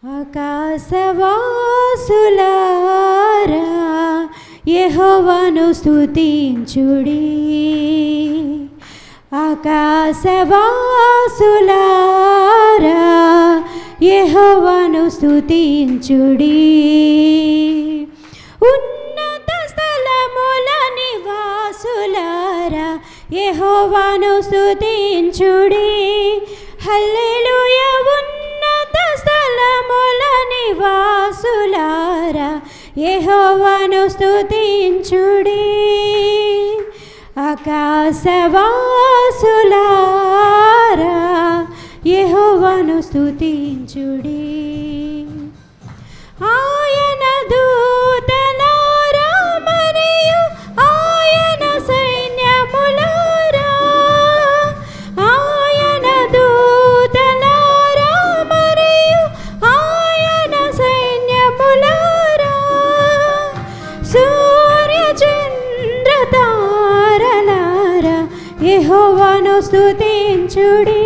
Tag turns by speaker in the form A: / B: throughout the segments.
A: ఆకాశవాసులారా యెహోవాను స్తుతించుడి. ఆకాశవాసులారా యెహోవాను స్తుతించుడి. ఉన్నత స్థలముల నివాసులారా యెహోవాను స్తుతించుడి. హల్లెలూయా. ఉన్నత స్థలముల నివాసులారా యెహోవాను స్తుతించుడి. ఆకాశవాసులారా యెహోవాను స్తుతించుడి. ఆయన దూతలారా మరియు ఆయన సైన్యములారా, ఆయన దూతలారా మరియు ఆయన సైన్యములారా, సూర్య చంద్ర తారలారా యెహోవాను స్తుతించుడి.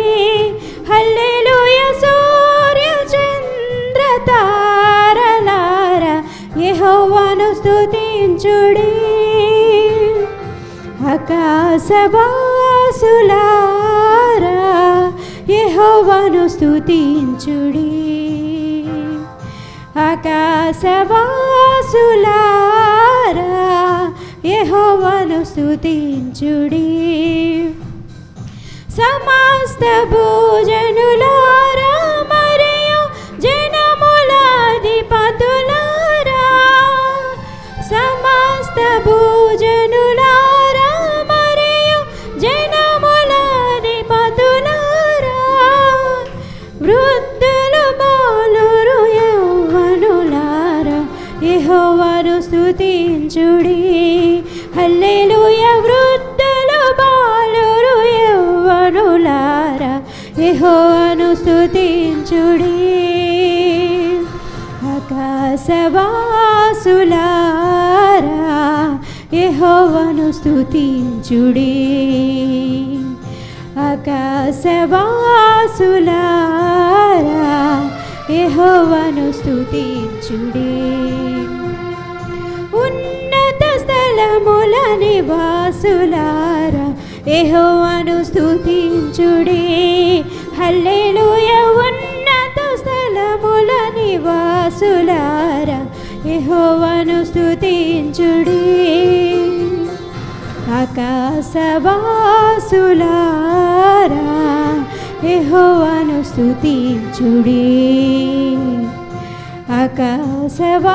A: హల్లెలూయా. సూర్య చంద్ర తారలారా యెహోవాను స్తుతించుడి. ఆకాశవాసులారా యెహోవాను స్తుతించుడి. ఆకాశవాసులారా యెహోవాను స్తుతించుడి. సమస్త భూజనులారా మరియు జనములాధిపతులారా, సమస్త భూజనులారా మరియు జనములాధిపతులారా, వృద్ధులు బాలురు యౌవనులారా యెహోవాను స్తుతించుడి. హల్లెలూయా. వృద్ధులు బాలురు యౌవనులారా యెహోవాను స్తుతించుడి. ఆకాశవాసులారా యెహోవాను స్తుతించుడి. ఆకాశవాసులారా యెహోవాను స్తుతించుడి. ఉన్నత స్థలముల నివాసులారా యెహోవాను స్తుతించుడి. హల్లెలూయా. ఉన్నత స్థలముల నివాసులారా యెహోవాను స్తుతించుడి. ఆకాశవాసులారా యెహోవాను స్తుతించుడి. ఆకాశవాసులారా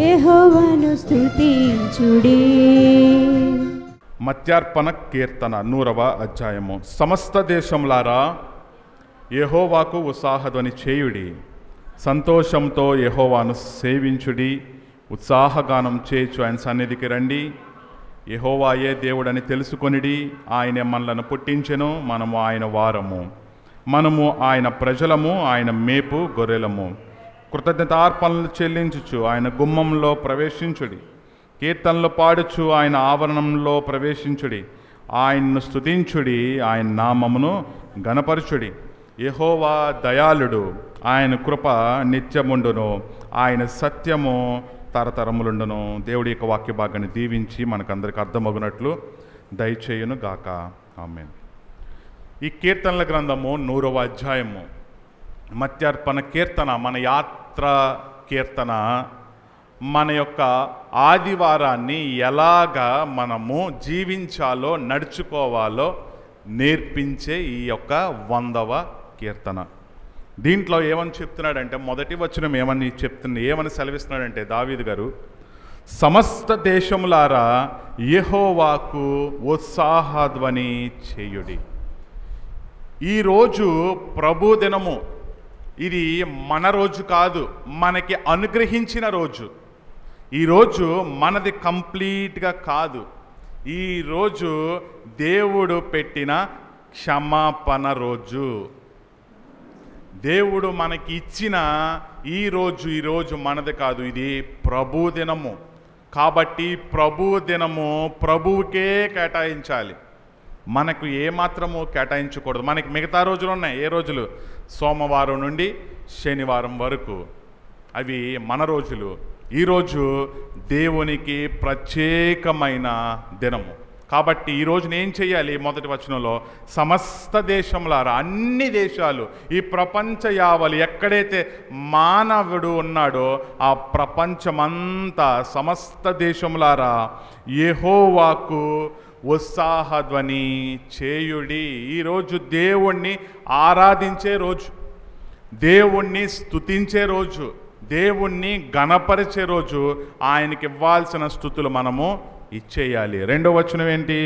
A: యెహోవాను స్తుతించుడి.
B: మత్యార్పణ కీర్తన 100వ అధ్యాయము. సమస్త దేశములారా యెహోవాకు ఉత్సాహధ్వని చేయుడి. సంతోషంతో యెహోవాను సేవించుడి. ఉత్సాహగానం చేయుచు ఆయన సన్నిధికి రండి. యెహోవాయే దేవుడని తెలుసుకొనిడి. ఆయనే మనలను పుట్టించెను, మనము ఆయన వారము, మనము ఆయన ప్రజలము, ఆయన మేపు గొర్రెలము. కృతజ్ఞతార్పణలు చెల్లించుచు ఆయన గుమ్మంలో ప్రవేశించుడి. కీర్తనలు పాడుచు ఆయన ఆవరణంలో ప్రవేశించుడి. ఆయన్ను స్తుతించుడి, ఆయన నామమును గణపరచుడి. యెహోవా దయాళుడు, ఆయన కృప నిత్యముండును, ఆయన సత్యము తరతరములుండును. దేవుడి యొక్క వాక్య భాగాన్ని దీవించి మనకందరికి అర్థమగునట్లు దయచేయును గాక. ఆమేన్. ఈ కీర్తనల గ్రంథము 100వ అధ్యాయము. మత్యార్పణ కీర్తన మన యాత్ర కీర్తన. మన యొక్క ఆదివారాన్ని ఎలాగా మనము జీవించాలో నడుచుకోవాలో నేర్పించే ఈ యొక్క 100వ కీర్తన. దీంట్లో ఏమని చెప్తున్నాడంటే, మొదటి వచనం ఏమని సెలవిస్తున్నాడంటే దావీదు గారు, సమస్త దేశములారా యెహోవాకు ఉత్సాహధ్వని చేయుడి. ఈరోజు ప్రభు దినము. ఇది మన రోజు కాదు, మనకి అనుగ్రహించిన రోజు. ఈరోజు మనది కంప్లీట్గా కాదు. ఈరోజు దేవుడు పెట్టిన క్షమాపణ రోజు. దేవుడు మనకి ఇచ్చిన ఈరోజు మనది కాదు, ఇది ప్రభు దినము. కాబట్టి ప్రభు దినము ప్రభువుకే కేటాయించాలి. మనకు ఏమాత్రము కేటాయించకూడదు. మనకి మిగతా రోజులు ఉన్నాయి. ఏ రోజులు? సోమవారం నుండి శనివారం వరకు అవి మన రోజులు. ఈరోజు దేవునికి ప్రత్యేకమైన దినము. కాబట్టి ఈరోజు నేను చేయాలి? మొదటి వచనంలో సమస్త దేశములారా, అన్ని దేశాలు, ఈ ప్రపంచ యావలి ఎక్కడైతే మానవుడు ఉన్నాడో ఆ ప్రపంచమంతా, సమస్త దేశములారా యెహోవాకు ఉత్సాహధ్వని చేయుడి. ఈరోజు దేవుణ్ణి ఆరాధించే రోజు, దేవుణ్ణి స్తుతించే రోజు, దేవుణ్ణి గణపరిచే రోజు. ఆయనకి ఇవ్వాల్సిన స్తుతులు మనము ఇచ్చేయాలి. రెండవ వచనం ఏంటి?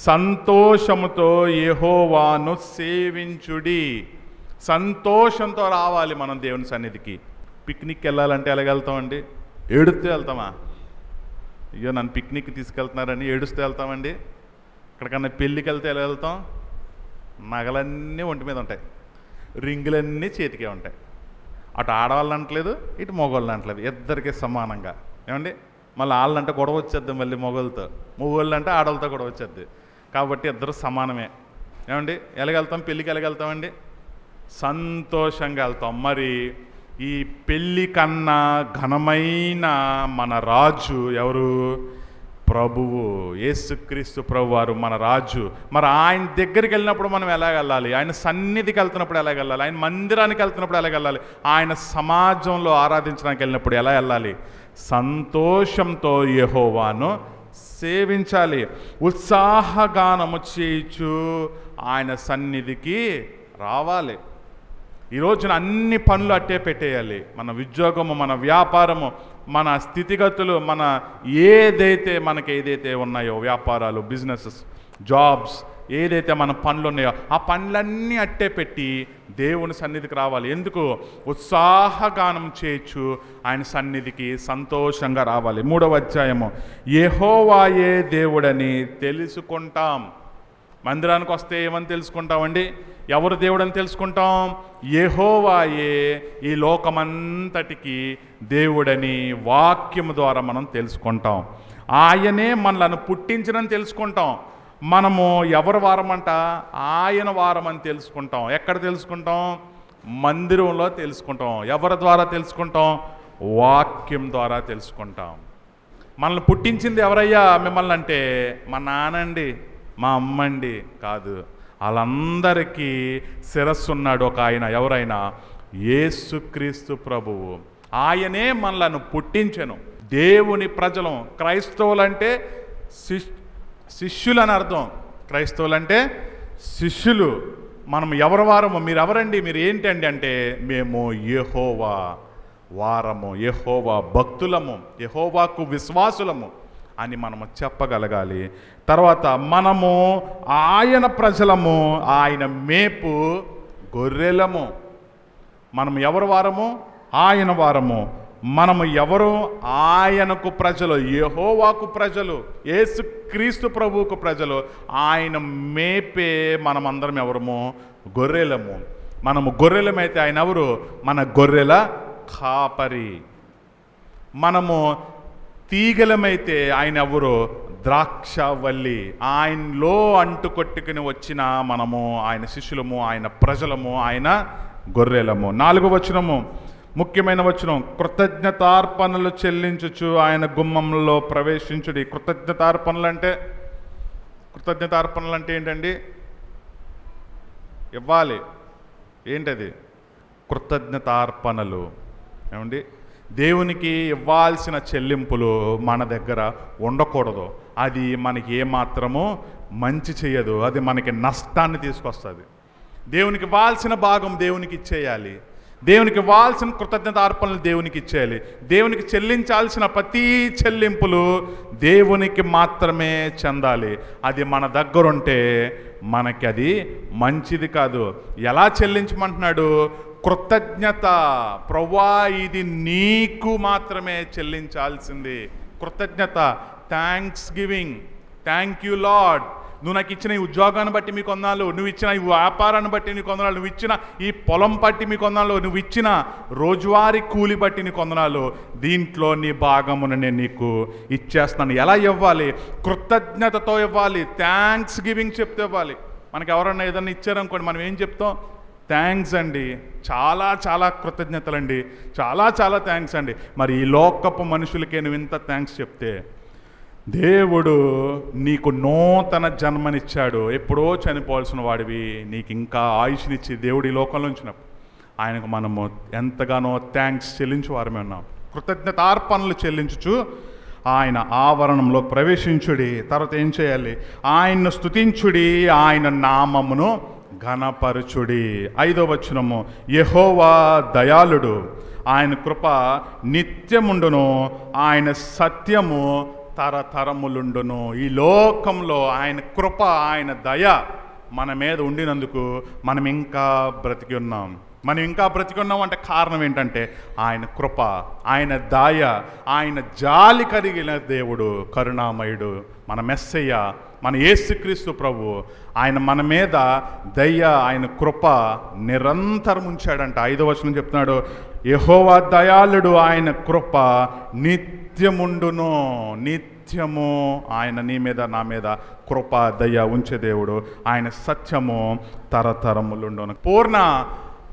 B: సంతోషముతో యెహోవాను సేవించుడి. సంతోషంతో రావాలి మనం దేవుని సన్నిధికి. పిక్నిక్ వెళ్ళాలంటే ఎలాగెళ్తామండి? ఏడుస్తూ వెళ్తామా? అయ్యో నన్ను పిక్నిక్ తీసుకెళ్తున్నారని ఏడుస్తూ వెళ్తామండి. ఎక్కడికన్నా పెళ్ళికి వెళ్తే ఎలా వెళ్తాం? నగలన్నీ ఒంటి మీద ఉంటాయి, రింగులన్నీ చేతికే ఉంటాయి. అటు ఆడవాళ్ళు అంటలేదు, ఇటు మగవాళ్ళు అంటలేదు, ఇద్దరికి సమానంగా. ఏమండి? మళ్ళీ వాళ్ళంటే గొడవ వచ్చేద్ది, మళ్ళీ మగవాళ్ళు అంటే ఆడవాళ్ళతో గొడవ వచ్చేద్ది. కాబట్టి ఇద్దరు సమానమే. ఏమండి? ఎలాగెళ్తాం? పెళ్ళికి ఎలాగెళ్తామండి? సంతోషంగా వెళ్తాం. మరి ఈ పెళ్ళి కన్నా ఘనమైన మన రాజు ఎవరు? ప్రభువు యేసుక్రీస్తు ప్రభువారు మన రాజు. మరి ఆయన దగ్గరికి వెళ్ళినప్పుడు మనం ఎలాగెళ్ళాలి? ఆయన సన్నిధికి వెళ్తున్నప్పుడు ఎలాగెళ్ళాలి? ఆయన మందిరానికి వెళ్తున్నప్పుడు ఎలాగెళ్ళాలి? ఆయన సమాజంలో ఆరాధించడానికి వెళ్ళినప్పుడు ఎలా వెళ్ళాలి? సంతోషంతో యెహోవాను సేవించాలి. ఉత్సాహగానము చేయుచు ఆయన సన్నిధికి రావాలి. ఈ రోజున అన్ని పనులు అట్టే పెట్టేయాలి. మన ఉద్యోగము, మన వ్యాపారము, మన స్థితిగతులు, మన ఏదైతే ఉన్నాయో, వ్యాపారాలు, బిజినెసెస్, జాబ్స్, ఏదైతే మన పనులు ఉన్నాయో ఆ పనులన్నీ అట్టే పెట్టి దేవుని సన్నిధికి రావాలి. ఎందుకు? ఉత్సాహగానం చేయొచ్చు ఆయన సన్నిధికి సంతోషంగా రావాలి. 3వ అధ్యాయము, యెహోవాయే దేవుడని తెలుసుకుంటాం. మందిరానికి వస్తే ఏమని తెలుసుకుంటామండి? ఎవరు దేవుడని తెలుసుకుంటాం? యెహోవాయే ఈ లోకమంతటికి దేవుడని వాక్యము ద్వారా మనం తెలుసుకుంటాం. ఆయనే మనలను పుట్టించనని తెలుసుకుంటాం. మనము ఎవరి వారమంట? ఆయన వారం అని తెలుసుకుంటాం. ఎక్కడ తెలుసుకుంటాం? మందిరంలో తెలుసుకుంటాం. ఎవరి ద్వారా తెలుసుకుంటాం? వాక్యం ద్వారా తెలుసుకుంటాం. మనల్ని పుట్టించింది ఎవరయ్యా మిమ్మల్ని అంటే? మా నాన్నండి, మా అమ్మండి కాదు. వాళ్ళందరికీ శిరస్సు ఉన్నాడు ఒక ఆయన. ఎవరైనా? యేసుక్రీస్తు ప్రభువు. ఆయనే మనలను పుట్టించెను. దేవుని ప్రజలం. క్రైస్తవులంటే శిష్యులని అర్థం. క్రైస్తవులంటే శిష్యులు. మనం ఎవరి వారము? మీరు ఎవరండి? మీరు ఏంటండి అంటే మేము యెహోవా వారము, యెహోవా భక్తులము, యెహోవాకు విశ్వాసులము అని మనము చెప్పగలగాలి. తర్వాత మనము ఆయన ప్రజలము, ఆయన మేపు గొర్రెలము. మనం ఎవరి వారము? ఆయన వారము. మనము ఎవరు? ఆయనకు ప్రజలు, యెహోవాకు ప్రజలు, యేసుక్రీస్తు ప్రభువుకు ప్రజలు. ఆయన మేపే మనమందరం ఎవరము? గొర్రెలము. మనము గొర్రెలమైతే ఆయన ఎవరు? మన గొర్రెల కాపరి. మనము తీగలమైతే ఆయన ఎవరు? ద్రాక్షవల్లి. ఆయనలో అంటుకొట్టుకుని వచ్చిన మనము ఆయన శిష్యులము, ఆయన ప్రజలము, ఆయన గొర్రెలము. 4వ వచనము, ముఖ్యమైన వచనం, కృతజ్ఞతార్పణలు చెల్లించుచు ఆయన గుమ్మంలో ప్రవేశించుడి. కృతజ్ఞతార్పణలు అంటే ఏంటండి? ఇవ్వాలి. ఏంటది? కృతజ్ఞతార్పణలు. ఏమండి? దేవునికి ఇవ్వాల్సిన చెల్లింపులు మన దగ్గర ఉండకూడదు. అది మనకి ఏమాత్రము మంచి చేయదు. అది మనకి నష్టాన్ని తీసుకొస్తుంది. దేవునికి ఇవ్వాల్సిన భాగం దేవునికి ఇచ్చేయాలి. దేవునికి ఇవ్వాల్సిన కృతజ్ఞతార్పణలు దేవునికి ఇచ్చేయాలి. దేవునికి చెల్లించాల్సిన ప్రతి చెల్లింపులు దేవునికి మాత్రమే చెందాలి. అది మన దగ్గరుంటే మనకి అది మంచిది కాదు. ఎలా చెల్లించమంటున్నాడు? కృతజ్ఞత. ప్రభువా, ఇది నీకు మాత్రమే చెల్లించాల్సింది. కృతజ్ఞత, thanks giving. Thank you lord. నువ్వు నాకు ఇచ్చిన ఈ ఉద్యోగాన్ని బట్టి మీకు వందనాలు, నువ్వు ఇచ్చిన ఈ వ్యాపారాన్ని బట్టి నీకు వందనాలు, నువ్వు ఇచ్చిన ఈ పొలం బట్టి మీకు వందనాలు, నువ్వు ఇచ్చిన రోజువారీ కూలి బట్టి నీకు వందనాలు, దీంట్లో నీ భాగమును నేను నీకు ఇచ్చేస్తాను. ఎలా ఇవ్వాలి? కృతజ్ఞతతో ఇవ్వాలి. థ్యాంక్స్ గివింగ్ చెప్తే ఇవ్వాలి. మనకు ఎవరన్నా ఏదన్నా ఇచ్చారనుకోండి, మనం ఏం చెప్తాం? థ్యాంక్స్ అండి, చాలా చాలా కృతజ్ఞతలండి, చాలా చాలా థ్యాంక్స్ అండి. మరి ఈ లోకపు మనుషులకే నువ్వు ఇంత థ్యాంక్స్ చెప్తే, దేవుడు నీకు నూతన జన్మనిచ్చాడు. ఎప్పుడో చనిపోవాల్సిన వాడివి నీకు ఇంకా ఆయుష్నిచ్చి దేవుడు ఈ లోకంలో ఉంచినప్పుడు ఆయనకు మనము ఎంతగానో థ్యాంక్స్ చెల్లించు వారమే ఉన్నాం. కృతజ్ఞతార్పణలు చెల్లించుచు ఆయన ఆవరణంలో ప్రవేశించుడి. తర్వాత ఏం చేయాలి? ఆయన్ను స్తుతించుడి, ఆయన నామమును ఘనపరచుడి. 5వ వచనము, యెహోవా దయాళుడు, ఆయన కృప నిత్యముండును, ఆయన సత్యము తరతరములుండును. ఈ లోకంలో ఆయన కృప, ఆయన దయ మన మీద ఉండినందుకు మనం ఇంకా బ్రతికి ఉన్నాం. మనం ఇంకా బ్రతికి ఉన్నాం అంటే కారణం ఏంటంటే ఆయన కృప, ఆయన దయ, ఆయన జాలి కలిగిన దేవుడు, కరుణామయుడు, మన మెస్సయ్య, మన యేసుక్రీస్తు ప్రభు. ఆయన మన మీద దయ, ఆయన కృప నిరంతరం ఉంచాడంట. 5వ వచనం చెప్తున్నాడు, యెహోవా దయాళుడు, ఆయన కృప నిత్యముండును. నిత్యము ఆయన నీ మీద నా మీద కృప దయ ఉంచే దేవుడు. ఆయన సత్యము తరతరములుండును. పూర్ణ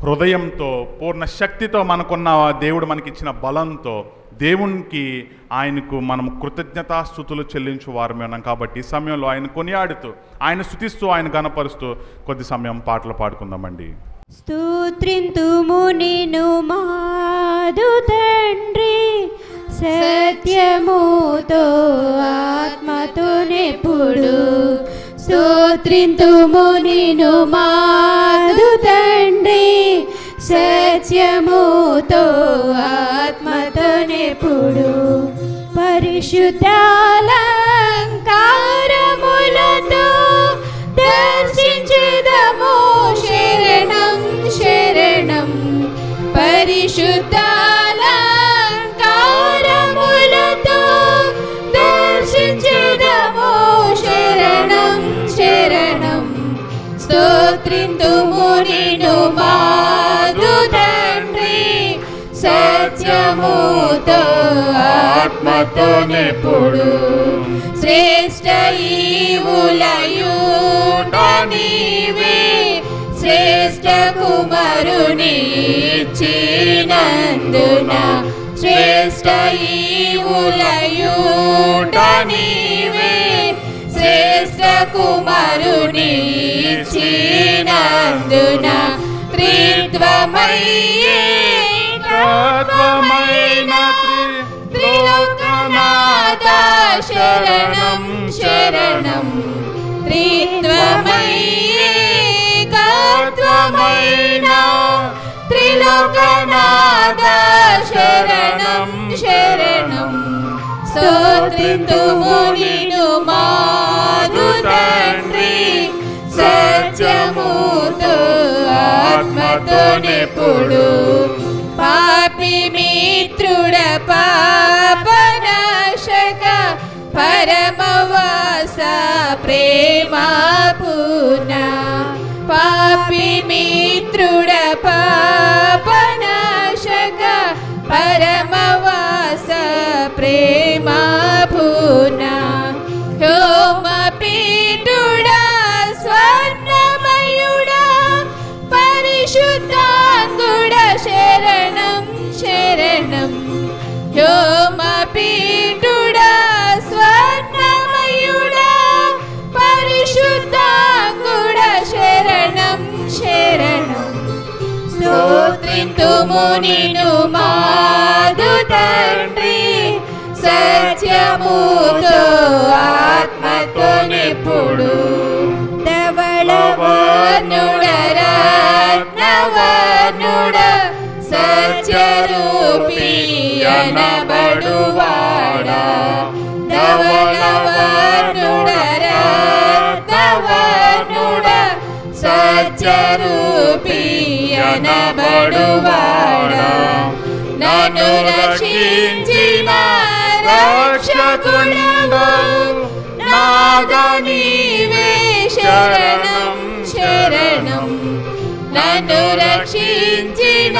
B: హృదయంతో, పూర్ణ శక్తితో మనకున్న దేవుడు మనకిచ్చిన బలంతో దేవునికి, ఆయనకు మనం కృతజ్ఞతాస్తుతులు చెల్లించు వారమే ఉన్నాం. కాబట్టి ఈ సమయంలో ఆయన కొనియాడుతూ, ఆయన స్తుతిస్తూ, ఆయన గణపరుస్తూ కొద్ది సమయం పాటలు పాడుకుందామండి.
A: స్తోత్రింతుము నిన్ను మాదు తండ్రి, సత్యముతో ఆత్మతో నెప్పుడు. స్తోత్రింతుము నిన్ను మాదు తండ్రి, సత్యముతో ఆత్మతో నెప్పుడు. పరిశుద్ధాలంకారములతో దర్శించెదము శరణం శరణం. పరిశుద్ధాలంకారములతో దర్శించెదము శరణం శరణం. స్తోత్రింతుము నిన్ను మాదు తండ్రి, సత్యముతో ఆత్మతో నెప్పుడు. శ్రేష్ఠ ఈవులయుండ నీవే, శ్రేష్ఠ కుమారుని ఇచ్చినందున. శ్రేష్ఠ ఈవులయుండ నీవే, శ్రేష్ఠ కుమారుని ఇచ్చినందున. త్రిత్వమైన త్రిలోకనాథ శరణం శరణం. త్రిత్వమైన త్రిలోకనాథ శరణం శరణం. స్తోత్రింతుము నిన్ను మాదు తండ్రి, సత్యముతో ఆత్మతో నెప్పుడు. పాపి మిత్రుడ పాపనాశక, పరమవాస ప్రేమ పూర్ణ. పాపి మిత్రుడ పాపనాశక, పరమవాస ప్రేమ పూర్ణ. హోమపీఠుడా స్వర్ణమయుడా, పరిశుద్ధాంగుడ శరణం శరణం. హోమపీఠుడా స్వర్ణమయుడా, పరిశుద్ధాంగుడ శరణం శరణం. స్తోత్రింతుము నిన్ను మాదు తండ్రి, సత్యముతో ఆత్మతో నెప్పుడు. ధవళవర్ణుడ రత్నవర్ణుడ, సత్యరూపి అనబడువాడా. ధవళవర్ణుడ రత్నవర్ణుడ, సత్యరూపి అనబడువాడా. నన్ను రక్షించిన రక్షకుడవు నాగా నీవే శరణం శరణం నన్ను రక్షించిన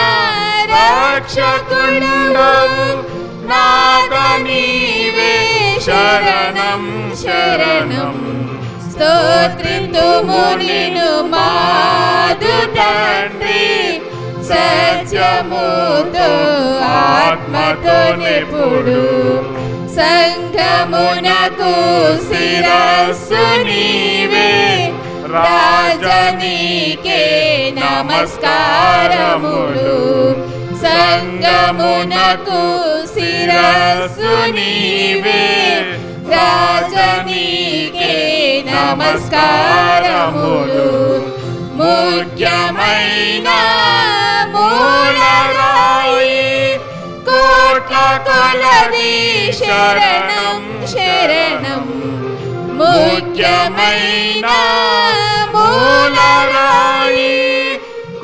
A: రక్షకుడవు నాథా నీవే శరణం శరణం స్తోత్రింతుము నిన్ను మాదు తండ్రి సత్యముతో ఆత్మతో నెప్పుడు సంఘమునకు శిరస్సు నీవే రాజనీకే నమస్కారములు సంఘమునకు శిరస్సు నీవే రాజనీకే నమస్కారములు ముఖ్యమైన మూలరాయి కోట్ల కొలది శరణం శరణం ముఖ్యమైన మూలరాయి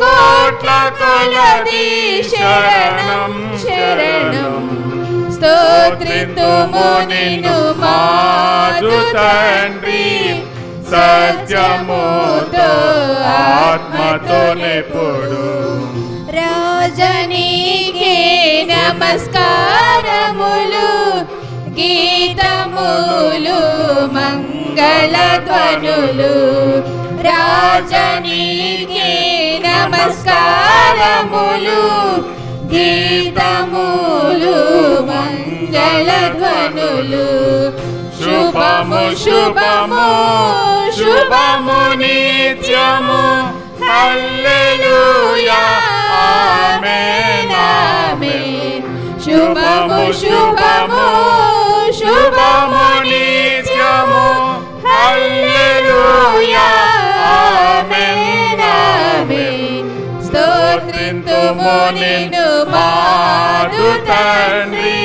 A: కోట్ల కొలది శరణం శరణం స్తోత్రింతుము నిన్ను మాదు తండ్రి సత్యముతో ఆత్మతో నెప్పుడు రాజనీకే నమస్కారములు గీతములు మంగళధ్వనులు రాజనీకే నమస్కారములు గీతములు మంగళధ్వనులు శుభము శుభము శుభము నిత్యము హల్లెలూయా ఆమేన్ ఆమేన్ శుభము శుభము శుభము నిత్యము హల్లెలూయా ఆమేన్ ఆమేన్ స్తోత్రింతుము నిన్ను మాదు తండ్రి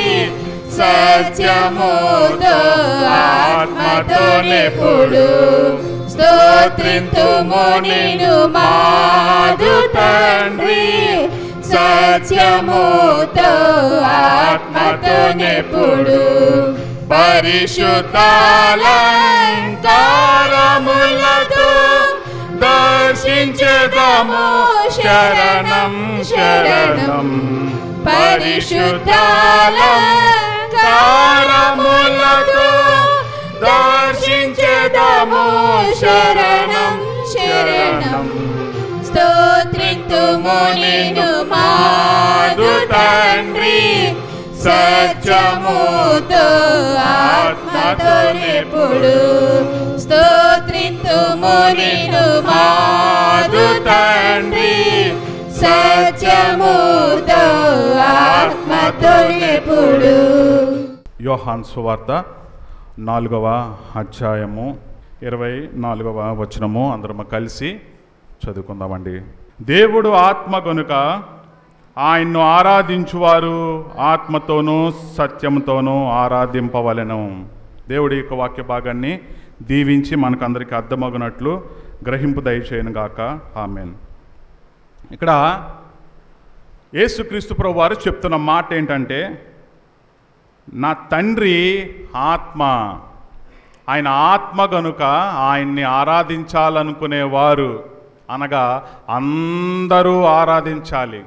A: సత్యముతో ఆత్మతో నెప్పుడు స్తోత్రింతుము నిన్ను మాదు తండ్రి సత్యముతో ఆత్మతో నెప్పుడు పరిశుద్ధాలంకారములతో దర్శించెదము శరణం శరణం పరిశుద్ధాలంకారములతో దర్శించెదము శరణం శరణం స్తోత్రింతుము నిన్ను మాదు తండ్రి సత్యముతో ఆత్మతో నెప్పుడు స్తోత్రింతుము నిన్ను మాదు తండ్రి సత్యముతో ఆత్మతో నెప్పుడు.
B: యోహాను సువార్త 4వ అధ్యాయము 24వ వచనము అందరము కలిసి చదువుకుందామండి. దేవుడు ఆత్మ గనుక ఆయన్ను ఆరాధించువారు ఆత్మతోనూ సత్యముతోనూ ఆరాధింపవలెను. దేవుడి యొక్క వాక్య భాగాన్ని దీవించి మనకందరికీ అర్థమగునట్లు గ్రహింపు దయచేయను గాక. ఆమేన్. ఇక్కడ యేసుక్రీస్తు ప్రభువు వారు చెప్తున్న మాట ఏంటంటే, నా తండ్రి ఆత్మ, ఆయన ఆత్మ గనుక ఆయన్ని ఆరాధించాలనుకునేవారు అనగా అందరూ ఆరాధించాలి.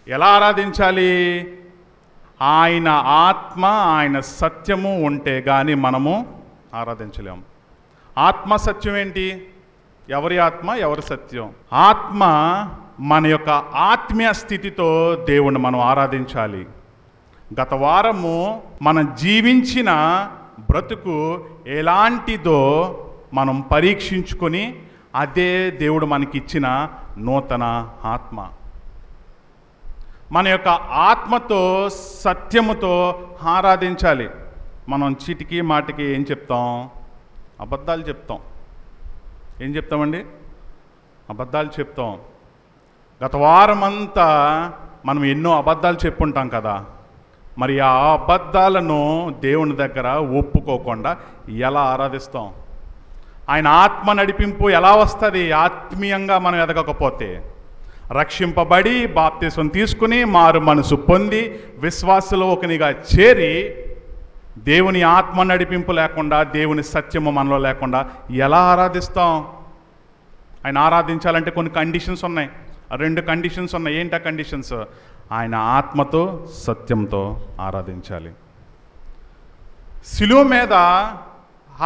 B: ఎలా ఆరాధించాలి? ఆయన ఆత్మ ఆయన సత్యము ఉంటే కానీ మనము ఆరాధించలేము. ఆత్మ సత్యం ఏంటి? ఎవరి ఆత్మ ఎవరి సత్యం? ఆత్మ మన యొక్క ఆత్మీయ స్థితితో దేవుణ్ణి మనం ఆరాధించాలి. గత వారము మనం జీవించిన బ్రతుకు ఎలాంటిదో మనం పరీక్షించుకొని అదే దేవుడు మనకిచ్చిన నూతన ఆత్మ. మన యొక్క ఆత్మతో సత్యముతో ఆరాధించాలి. మనం చీటికి మాటికి ఏం చెప్తాం? అబద్ధాలు చెప్తాం. ఏం చెప్తామండి? అబద్ధాలు చెప్తాం. గత వారమంతా మనం ఎన్నో అబద్ధాలు చెప్పుంటాం కదా. మరి ఆ అబద్ధాలను దేవుని దగ్గర ఒప్పుకోకుండా ఎలా ఆరాధిస్తాం? ఆయన ఆత్మ నడిపింపు ఎలా వస్తుంది? ఆత్మీయంగా మనం ఎదగకపోతే. రక్షింపబడి బాప్తిసం తీసుకుని మారు మనసు పొంది విశ్వాసలో ఒకనిగా చేరి దేవుని ఆత్మ నడిపింపు లేకుండా, దేవుని సత్యము మనలో లేకుండా ఎలా ఆరాధిస్తాం? ఆయన ఆరాధించాలంటే కొన్ని కండిషన్స్ ఉన్నాయి. 2 కండిషన్స్ ఉన్నాయి. ఏంటి ఆ కండిషన్స్? ఆయన ఆత్మతో సత్యంతో ఆరాధించాలి. శిలువ మీద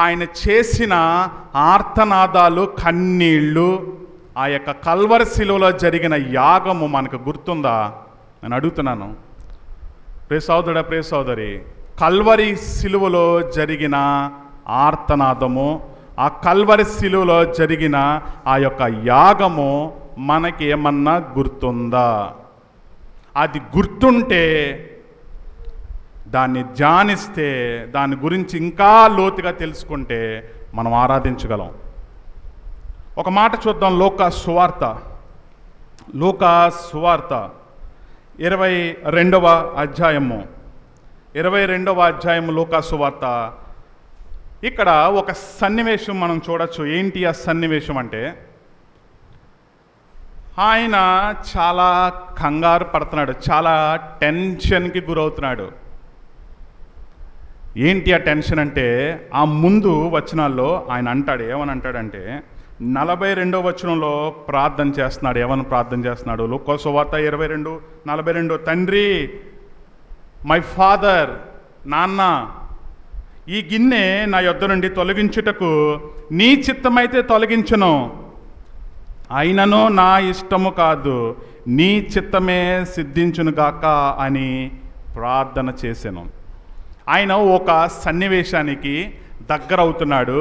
B: ఆయన చేసిన ఆర్తనాదాలు, కన్నీళ్ళు, ఆ యొక్క కల్వరి శిలువలో జరిగిన యాగము మనకు గుర్తుందా? నేను అడుగుతున్నాను. ప్రియ సోదరుడా, ప్రియ సోదరి, కల్వరి శిలువలో జరిగిన ఆర్తనాదము, ఆ కల్వరి శిలువలో జరిగిన ఆ యొక్క యాగము మనకి ఏమన్నా గుర్తుందా? అది గుర్తుంటే, దాన్ని ధ్యానిస్తే, దాని గురించి ఇంకా లోతుగా తెలుసుకుంటే మనం ఆరాధించగలం. ఒక మాట చూద్దాం. లూకా సువార్త 22వ అధ్యాయము లూకా సువార్త. ఇక్కడ ఒక సన్నివేశం మనం చూడొచ్చు. ఏంటి ఆ సన్నివేశం అంటే, ఆయన చాలా కంగారు పడుతున్నాడు, చాలా టెన్షన్కి గురవుతున్నాడు. ఏంటి ఆ టెన్షన్ అంటే, ఆ ముందు వచనాల్లో ఆయన అంటాడు, ఏమని అంటాడంటే 42వ వచనంలో ప్రార్థన చేస్తున్నాడు. ఏమని ప్రార్థన చేస్తున్నాడు? లూకా సువార్త 22:42, తండ్రి, మై ఫాదర్, నాన్న, ఈ గిన్నె నా యొద్ద నుండి తొలగించుటకు నీ చిత్తమైతే తొలగించును, అయినను నా ఇష్టము కాదు, నీ చిత్తమే సిద్ధించునుగాక అని ప్రార్థన చేశాను. ఆయన ఒక సన్నివేశానికి దగ్గర అవుతున్నాడు,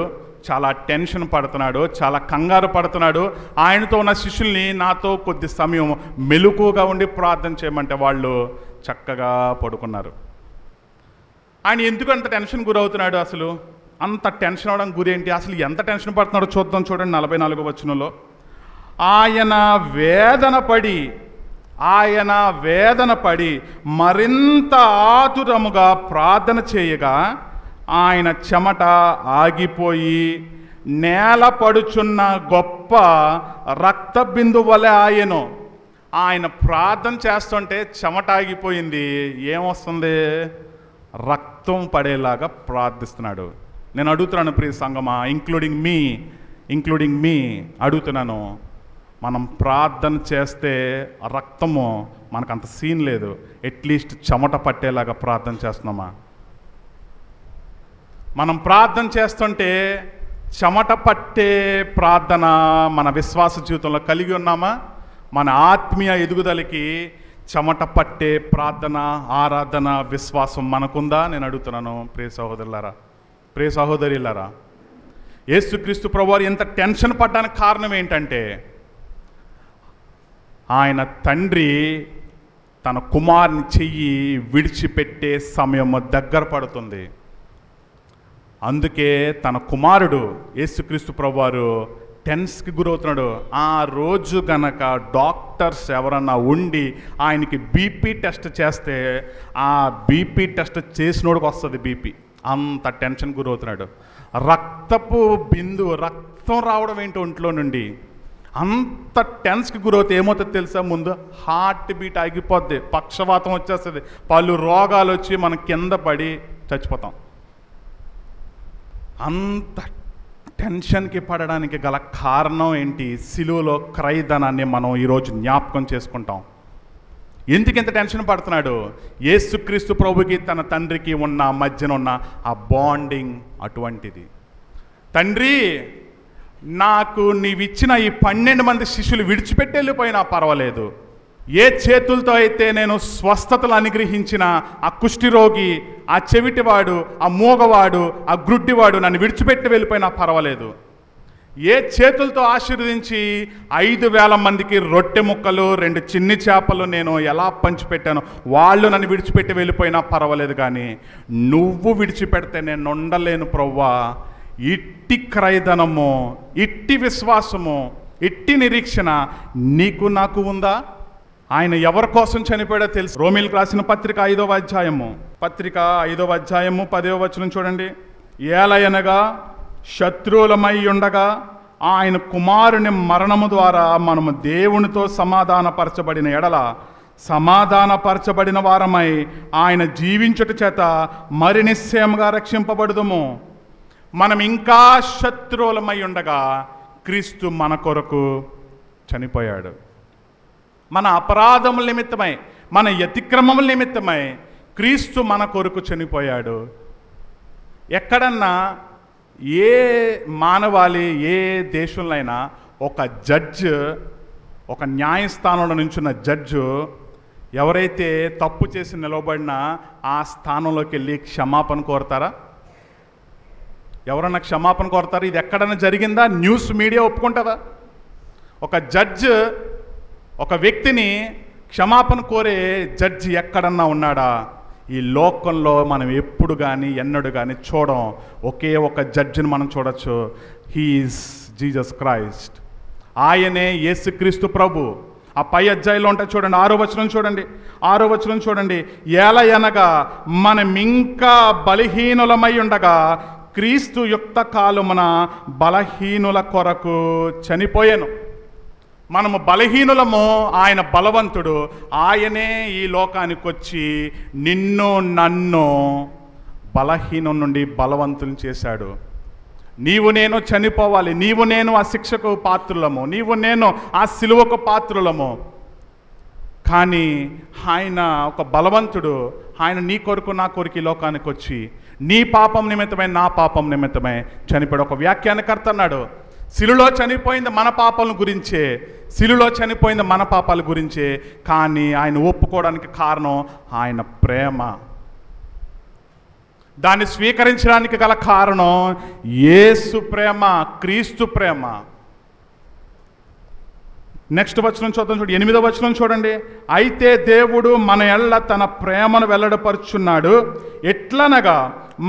B: చాలా టెన్షన్ పడుతున్నాడు, చాలా కంగారు పడుతున్నాడు. ఆయనతో ఉన్న శిష్యుల్ని నాతో కొద్ది సమయం మెలకువగా ఉండి ప్రార్థన చేయమంటే వాళ్ళు చక్కగా పడుకున్నారు. ఆయన ఎందుకు అంత టెన్షన్ గురవుతున్నాడు? అసలు అంత టెన్షన్ అవడం గురేంటి? అసలు ఎంత టెన్షన్ పడుతున్నాడో చూద్దాం. చూడండి 44వ వచనంలో, ఆయన వేదన పడి మరింత ఆతురముగా ప్రార్థన చేయగా ఆయన చెమట ఆగిపోయి నేల పడుచున్న గొప్ప రక్త బిందు వలె ఆయను. ఆయన ప్రార్థన చేస్తుంటే చెమట ఆగిపోయింది. ఏమొస్తుంది? రక్తం పడేలాగా ప్రార్థిస్తున్నాడు. నేను అడుగుతున్నాను ప్రియ సంగమా, ఇంక్లూడింగ్ మీ అడుగుతున్నాను, మనం ప్రార్థన చేస్తే రక్తము మనకంత సీన్ లేదు, అట్లీస్ట్ చెమట పట్టేలాగా ప్రార్థన చేస్తున్నామా? మనం ప్రార్థన చేస్తుంటే చెమట పట్టే ప్రార్థన మన విశ్వాస జీవితంలో కలిగి ఉన్నామా? మన ఆత్మీయ ఎదుగుదలకి చెమట పట్టే ప్రార్థన, ఆరాధన, విశ్వాసం మనకుందా? నేను అడుగుతున్నాను ప్రియ సహోదరులారా, ప్రియ సహోదరులారా. యేసుక్రీస్తు ప్రభువారు ఎంత టెన్షన్ పడ్డానికి కారణం ఏంటంటే, ఆయన తండ్రి తన కుమారుని చెయ్యి విడిచిపెట్టే సమయం దగ్గర పడుతుంది. అందుకే తన కుమారుడు యేసుక్రీస్తు ప్రభువారు టెన్స్కి గురవుతున్నాడు. ఆ రోజు గనక డాక్టర్స్ ఎవరన్నా ఉండి ఆయనకి బీపీ టెస్ట్ చేస్తే ఆ బీపీ టెస్ట్ చేసినోడికి వస్తుంది బీపీ. అంత టెన్షన్ గురవుతున్నాడు. రక్తపు బిందు, రక్తం రావడం ఏంటి ఒంట్లో నుండి, అంత టెన్స్కి గురవుతే ఏమవుతుంది తెలుసా? ముందు హార్ట్ బీట్ ఆగిపోద్ది, పక్షవాతం వచ్చేస్తుంది, పలు రోగాలు వచ్చి మనం కింద పడి చచ్చిపోతాం. అంత టెన్షన్కి పడడానికి గల కారణం ఏంటి? సిలువలో క్రయధనాన్ని మనం ఈరోజు జ్ఞాపకం చేసుకుంటాం. ఎందుకు ఇంత టెన్షన్ పడుతున్నాడు? యేసుక్రీస్తు ప్రభుకి తన తండ్రికి ఉన్న మధ్యన ఉన్న ఆ బాండింగ్ అటువంటిది. తండ్రి, నాకు నీవిచ్చిన ఈ 12 మంది శిష్యులు విడిచిపెట్టి వెళ్ళిపోయినా పర్వాలేదు, ఏ చేతులతో అయితే నేను స్వస్థతలు అనుగ్రహించిన ఆ కుష్ఠిరోగి, ఆ చెవిటివాడు, ఆ మూగవాడు, ఆ గ్రుడ్డివాడు నన్ను విడిచిపెట్టి వెళ్ళిపోయినా పర్వాలేదు, ఏ చేతులతో ఆశీర్వదించి 5,000 మందికి రొట్టె ముక్కలు 2 చిన్ని చేపలు నేను ఎలా పంచిపెట్టానో వాళ్ళు నన్ను విడిచిపెట్టి వెళ్ళిపోయినా పర్వాలేదు, కానీ నువ్వు విడిచిపెడితే నేను ఉండలేను ప్రభువా. ఇట్టి క్రయధనము, ఇట్టి విశ్వాసము, ఇట్టి నిరీక్షణ నీకు నాకు ఉందా? ఆయన ఎవరి కోసం చనిపోయాడో తెలుసు. రోమీలకు రాసిన పత్రిక 5వ అధ్యాయము 10వ వచనం చూడండి. ఏలయనగా శత్రువులమై ఉండగా ఆయన కుమారుని మరణము ద్వారా మనము దేవునితో సమాధానపరచబడిన ఎడల
C: సమాధానపరచబడిన వారమై ఆయన జీవించుట చేత మరి నిశ్చయముగా రక్షింపబడుదుము. మనం ఇంకా శత్రువులమై ఉండగా క్రీస్తు మన కొరకు చనిపోయాడు. మన అపరాధముల నిమిత్తమై, మన అతిక్రమముల నిమిత్తమై క్రీస్తు మన కొరకు చనిపోయాడు. ఎక్కడన్నా ఏ మానవాళి, ఏ దేశంలో అయినా ఒక జడ్జ్, ఒక న్యాయస్థానంలో నుంచున్న జడ్జు ఎవరైతే తప్పు చేసి నిలవబడినా ఆ స్థానంలోకి వెళ్ళి క్షమాపణ కోరతారా? ఎవరన్నా క్షమాపణ కోరతారా? ఇది ఎక్కడన్నా జరిగిందా? న్యూస్ మీడియా ఒప్పుకుంటుందా? ఒక జడ్జ్ ఒక వ్యక్తిని క్షమాపణ కోరే జడ్జి ఎక్కడన్నా ఉన్నాడా? ఈ లోకంలో మనం ఎప్పుడు కానీ ఎన్నడూ కానీ చూడం. ఒకే ఒక జడ్జిని మనం చూడొచ్చు. He is Jesus Christ. ఆయనే యేసుక్రీస్తు ప్రభు. ఆ పై అధ్యాయంలో ఉంటాయి చూడండి, 6వ వచనం చూడండి. ఏలయనగా మనం ఇంకా బలహీనులమై ఉండగా క్రీస్తు యుక్త కాలమున బలహీనుల కొరకు చనిపోయాను. మనము బలహీనులము, ఆయన బలవంతుడు. ఆయనే ఈ లోకానికి వచ్చి నిన్ను నన్ను బలహీనం నుండి బలవంతుని చేశాడు. నీవు నేను చనిపోవాలి, నీవు నేను ఆ శిక్షకు పాత్రులము, నీవు నేను ఆ సిలువకు పాత్రులము. కానీ ఆయన ఒక బలవంతుడు. ఆయన నీ కొరకు నా కొరకు ఈ లోకానికి వచ్చి నీ పాపం నిమిత్తమై నా పాపం నిమిత్తమై చనిపోయాడు. ఒక వ్యాఖ్యానకర్త అన్నాడు, శిలువలో చనిపోయింది మన పాపాల గురించే, శిలువలో చనిపోయింది మన పాపాల గురించే. కానీ ఆయన ఒప్పుకోవడానికి కారణం ఆయన ప్రేమ. దాన్ని స్వీకరించడానికి గల కారణం యేసు ప్రేమ, క్రీస్తు ప్రేమ. నెక్స్ట్ వచనం చూద్దాం చూడండి, 8వ వచనం చూడండి. అయితే దేవుడు మన ఎల్ల తన ప్రేమను వెల్లడిపరుచున్నాడు. ఎట్లనగా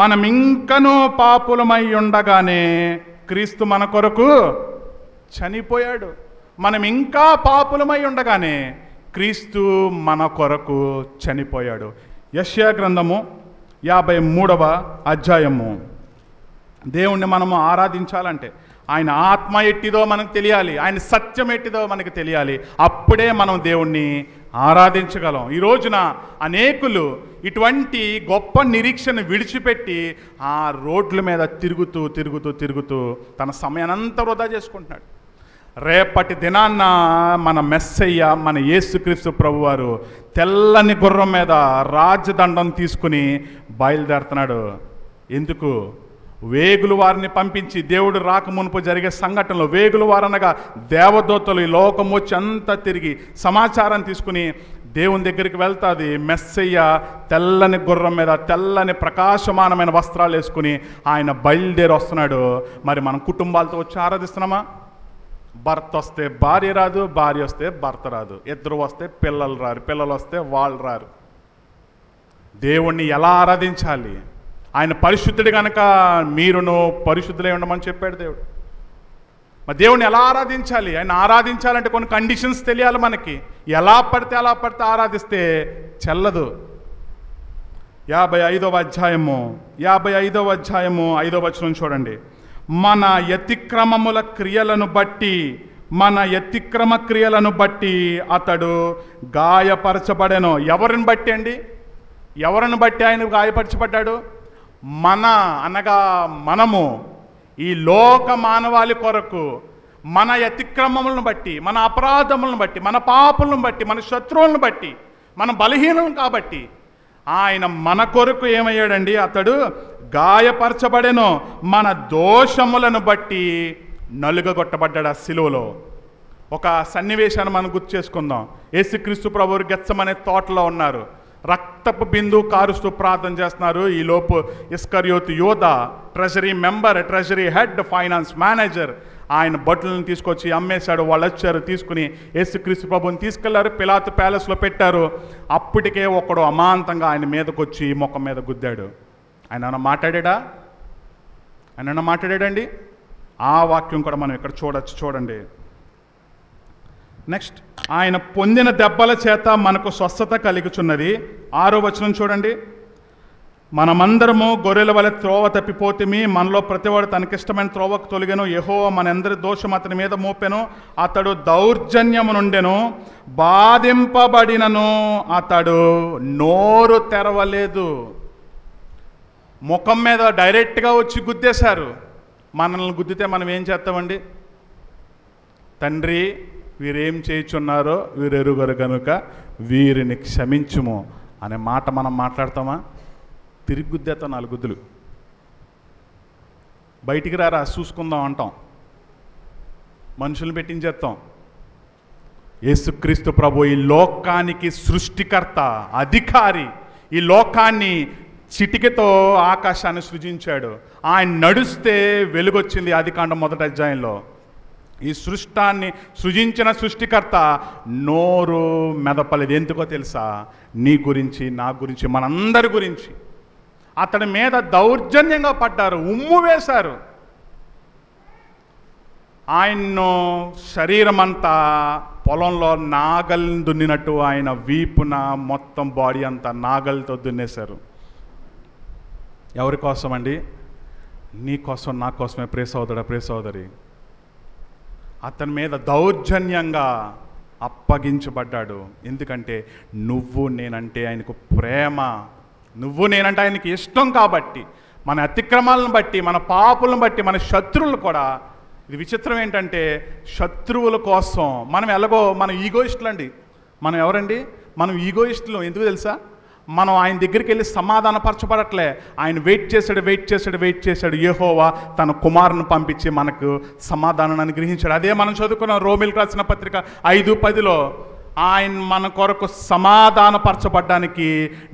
C: మనం ఇంకనూ పాపులమై ఉండగానే క్రీస్తు మన కొరకు చనిపోయాడు. మనం ఇంకా పాపులమై ఉండగానే క్రీస్తు మన కొరకు చనిపోయాడు. యెషయా గ్రంథము 53వ అధ్యాయము. దేవుణ్ణి మనము ఆరాధించాలంటే ఆయన ఆత్మ ఎట్టిదో మనకు తెలియాలి, ఆయన సత్యం ఎట్టిదో మనకు తెలియాలి. అప్పుడే మనం దేవుణ్ణి ఆరాధించగలం. ఈ రోజున అనేకులు ఇటువంటి గొప్ప నిరీక్షణ విడిచిపెట్టి ఆ రోడ్ల మీద తిరుగుతూ తన సమయానంతా వృధా చేసుకుంటున్నాడు. రేపటి దినాన్న మన మెస్సయ్య, మన యేసుక్రీస్తు ప్రభువారు తెల్లని గుర్రం మీద రాజదండం తీసుకుని బయలుదేరుతున్నాడు. ఎందుకు? వేగులు వారిని పంపించి, దేవుడు రాక మునుపు జరిగే సంఘటనలో వేగులు వారనగా దేవదూతలు ఈ లోకం వచ్చి అంతా తిరిగి సమాచారం తీసుకుని దేవుని దగ్గరికి వెళ్తాది. మెస్సయ్య తెల్లని గుర్రం మీద తెల్లని ప్రకాశమానమైన వస్త్రాలు వేసుకుని ఆయన బయలుదేరి వస్తున్నాడు. మరి మనం కుటుంబాలతో వచ్చి ఆరాధిస్తున్నామా? భర్త వస్తే భార్య రాదు, భార్య వస్తే భర్త రాదు, ఇద్దరు వస్తే పిల్లలు రారు, పిల్లలు వస్తే వాళ్ళు రారు. దేవుణ్ణి ఎలా ఆరాధించాలి? ఆయన పరిశుద్ధుడు కనుక మీరును పరిశుద్ధులై ఉండమని చెప్పాడు దేవుడు. మరి దేవుణ్ణి ఎలా ఆరాధించాలి? ఆయన ఆరాధించాలంటే కొన్ని కండిషన్స్ తెలియాలి మనకి. ఎలా పడితే అలా పడితే ఆరాధిస్తే చెల్లదు. 55వ అధ్యాయము 5వ వచనం చూడండి. మన అతిక్రమముల క్రియలను బట్టి, మన అతిక్రమ క్రియలను బట్టి అతడు గాయపరచబడెను. ఎవరిని బట్టి అండి? ఎవరిని బట్టి ఆయన గాయపరచబడ్డాడు? మన అనగా మనము ఈ లోక మానవాళి కొరకు మన అతిక్రమములను బట్టి, మన అపరాధములను బట్టి, మన పాపలను బట్టి, మన శత్రువులను బట్టి, మన బలహీనులను కాబట్టి ఆయన మన కొరకు ఏమయ్యాడండి? అతడు గాయపరచబడెను. మన దోషములను బట్టి నలుగగొట్టబడ్డాడు ఆ సిలువలో. ఒక సన్నివేశాన్ని మనం గుర్తు చేసుకుందాం. యేసుక్రీస్తు ప్రభువు గెత్సెమనే తోటలో ఉన్నారు. రక్తపు బిందువు కారుస్తూ ప్రార్థన చేస్తున్నారు. ఈలోపు ఇస్కరియోతు యోధ, treasury member, treasury head, finance manager ఆయన బట్టలను తీసుకొచ్చి అమ్మేశాడు. వాళ్ళు వచ్చారు, తీసుకుని యేసుక్రీస్తు ప్రభువుని తీసుకెళ్లారు, పిలాతు ప్యాలెస్లో పెట్టారు. అప్పటికే ఒకడు అమాంతంగా ఆయన మీదకి వచ్చి ముఖం మీద గుద్దాడు. ఆయన మాట్లాడాడండి. ఆ వాక్యం కూడా మనం ఇక్కడ చూడండి. నెక్స్ట్, ఆయన పొందిన దెబ్బల చేత మనకు స్వస్థత కలుగుచున్నది. 6వ వచనం చూడండి. మనమందరము గొర్రెల వలె త్రోవ తప్పిపోతిమి, మనలో ప్రతివాడు తనకిష్టమైన త్రోవకు తొలగెను. యెహోవా మనందరి దోషం అతని మీద మోపెను. అతడు దౌర్జన్యము నుండెను, బాధింపబడినను అతడు నోరు తెరవలేదు. ముఖం మీద డైరెక్ట్గా వచ్చి గుద్దేశారు. మనల్ని గుద్దితే మనం ఏం చేస్తామండి? తండ్రి, వీరేం చేయుచున్నారో వీరెరుగరు గనుక వీరిని క్షమించుము అనే మాట మనం మాట్లాడతామా? తిరిగి గుద్దేస్తాం 4 గుద్దులు. బయటికి రారా చూసుకుందాం అంటాం, మనుషులు పెట్టించేస్తాం. యేసుక్రీస్తు ప్రభు ఈ లోకానికి సృష్టికర్త, అధికారి. ఈ లోకాన్ని చిటికెతో ఆకాశాన్ని సృజించాడు. ఆయన నడుస్తే వెలుగొచ్చింది ఆదికాండం 1వ అధ్యాయంలో. ఈ సృష్టాన్ని సృజించిన సృష్టికర్త నోరు మెదపలేదు. ఎందుకో తెలుసా? నీ గురించి, నా గురించి, మనందరి గురించి. అతడి మీద దౌర్జన్యంగా పడ్డారు, ఉమ్ము వేశారు. ఆయన్ను శరీరమంతా పొలంలో నాగల్ని దున్నినట్టు ఆయన వీపున మొత్తం బాడీ అంతా నాగలతో దున్నేశారు. ఎవరి కోసం అండి? నీ కోసం, నా కోసమే. ప్రియ సోదరుడా, ప్రియ సోదరి, అతని మీద దౌర్జన్యంగా అప్పగించబడ్డాడు. ఎందుకంటే నువ్వు నేనంటే ఆయనకు ప్రేమ, నువ్వు నేనంటే ఆయనకి ఇష్టం. కాబట్టి మన అతిక్రమాలను బట్టి, మన పాపులను బట్టి, మన శత్రువులు కూడా. ఇది విచిత్రం ఏంటంటే, శత్రువుల కోసం మనం ఎలాగో, మనం ఈగోయిస్టులు అండి. మనం ఎవరండి? మనం ఈగోయిస్టులు. ఎందుకు తెలుసా? మనం ఆయన దగ్గరికి వెళ్ళి సమాధానపరచబడట్లే. ఆయన వెయిట్ చేశాడు. యెహోవా తన కుమారుని పంపించి మనకు సమాధానాన్ని అనుగ్రహించాడు. అదే మనం చదువుకున్నాం రోమీయులకు రాసిన పత్రిక 5:10లో. ఆయన మన కొరకు సమాధానపరచబడ్డానికి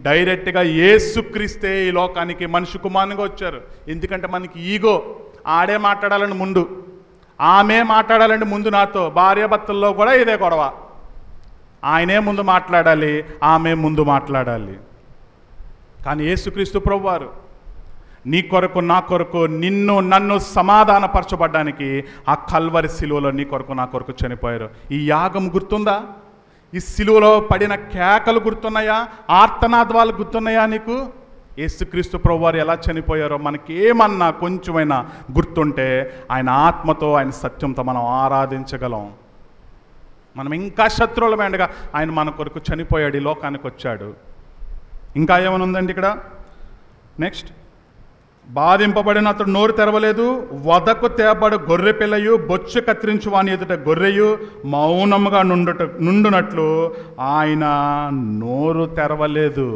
C: డైరెక్ట్గా యేసుక్రీస్తే ఈ లోకానికి మనిషి కుమారునిగా వచ్చారు. ఎందుకంటే మనకి ఈగో, ఆడే మాట్లాడాలని ముందు, ఆమె మాట్లాడాలంటే ముందు. నాతో భార్యాభర్తల్లో కూడా ఇదే గొడవ. ఆయనే ముందు మాట్లాడాలి, ఆమె ముందు మాట్లాడాలి. కానీ యేసుక్రీస్తు ప్రభువారు నీ కొరకు, నా కొరకు, నన్ను సమాధానపరచబడ్డానికి ఆ కల్వరి శిలువలో నీ కొరకు, నా కొరకు చనిపోయారు. ఈ యాగం గుర్తుందా? ఈ శిలువలో పడిన కేకలు గుర్తున్నాయా? ఆర్తనాద్వాలు గుర్తున్నాయా నీకు? యేసుక్రీస్తు ప్రభువారు ఎలా చనిపోయారో మనకి ఏమన్నా కొంచెమైనా గుర్తుంటే ఆయన ఆత్మతో, ఆయన సత్యంతో మనం ఆరాధించగలం. మనం ఇంకా శత్రువుల వెంటగా ఆయన మన కొరకు చనిపోయాడు, ఈ లోకానికి వచ్చాడు. ఇంకా ఏమైనా ఉందండి ఇక్కడ? నెక్స్ట్, బాధింపబడిన అతడు నోరు తెరవలేదు, వదకు తేబడు గొర్రె పిల్లయు బొచ్చు కత్తిరించు వాని ఎదుట గొర్రెయు మౌనముగా నుండునట్లు ఆయన నోరు తెరవలేదు.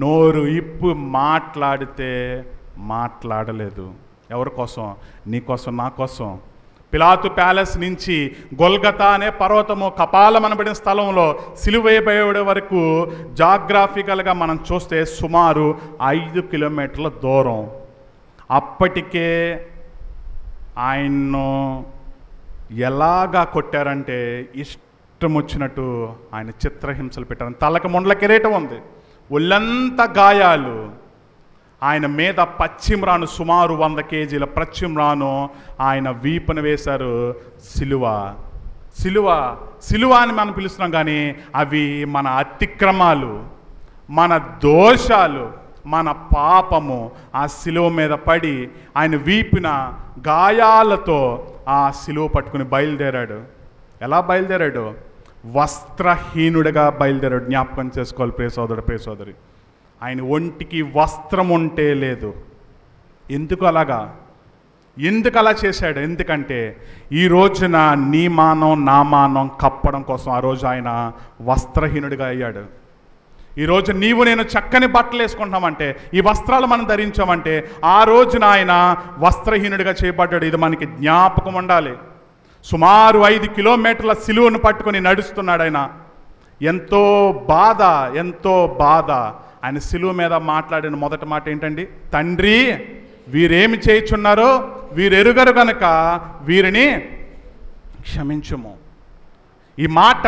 C: నోరు ఇప్పు మాట్లాడితే మాట్లాడలేదు. ఎవరి కోసం? నీ కోసం, నా కోసం. పిలాతు ప్యాలెస్ నుంచి గొల్గతా అనే పర్వతము, కపాలమనబడిన స్థలంలో సిలువేయబడే వరకు జాగ్రఫికల్గా మనం చూస్తే సుమారు 5 కిలోమీటర్ల దూరం. అప్పటికే ఆయన్ను ఎలాగా కొట్టారంటే ఇష్టం వచ్చినట్టు ఆయన చిత్రహింసలు పెట్టారు. తలకు ముండ్ల కిరీటం ఉంది, ఒళ్ళంతా గాయాలు. ఆయన మీద పశ్చిమరాను, సుమారు 100 కేజీల పశ్చిమరాను ఆయన వీపున వేశారు. సిలువ అని మనం పిలుస్తున్నాం, కానీ అవి మన అతిక్రమాలు, మన దోషాలు, మన పాపము ఆ సిలువ మీద పడి ఆయన వీపిన గాయాలతో ఆ సిలువ పట్టుకుని బయలుదేరాడు. ఎలా బయలుదేరాడు? వస్త్రహీనుడిగా బయలుదేరాడు. జ్ఞాపకం చేసుకోవాలి ప్రియ సోదరుడు, ప్రియ సోదరి. ఆయన ఒంటికి వస్త్రం ఉంటే లేదు. ఎందుకు అలాగా? ఎందుకు అలా చేశాడు? ఎందుకంటే ఈ రోజున నీ మానం, నా మానం కప్పడం కోసం ఆ రోజు ఆయన వస్త్రహీనుడిగా అయ్యాడు. ఈరోజు నీవు నేను చక్కని బట్టలు వేసుకుంటామంటే, ఈ వస్త్రాలు మనం ధరించామంటే, ఆ రోజున ఆయన వస్త్రహీనుడిగా చేయబడ్డాడు. ఇది మనకి జ్ఞాపకం ఉండాలి. సుమారు 5 కిలోమీటర్ల సిలువను పట్టుకొని నడుస్తున్నాడు ఆయన. ఎంతో బాధ. ఆయన సిలువ మీద మాట్లాడిన మొదటి మాట ఏంటండి? తండ్రి, వీరేమి చేయుచున్నారో వీరెరుగరు గనుక వీరిని క్షమించుము. ఈ మాట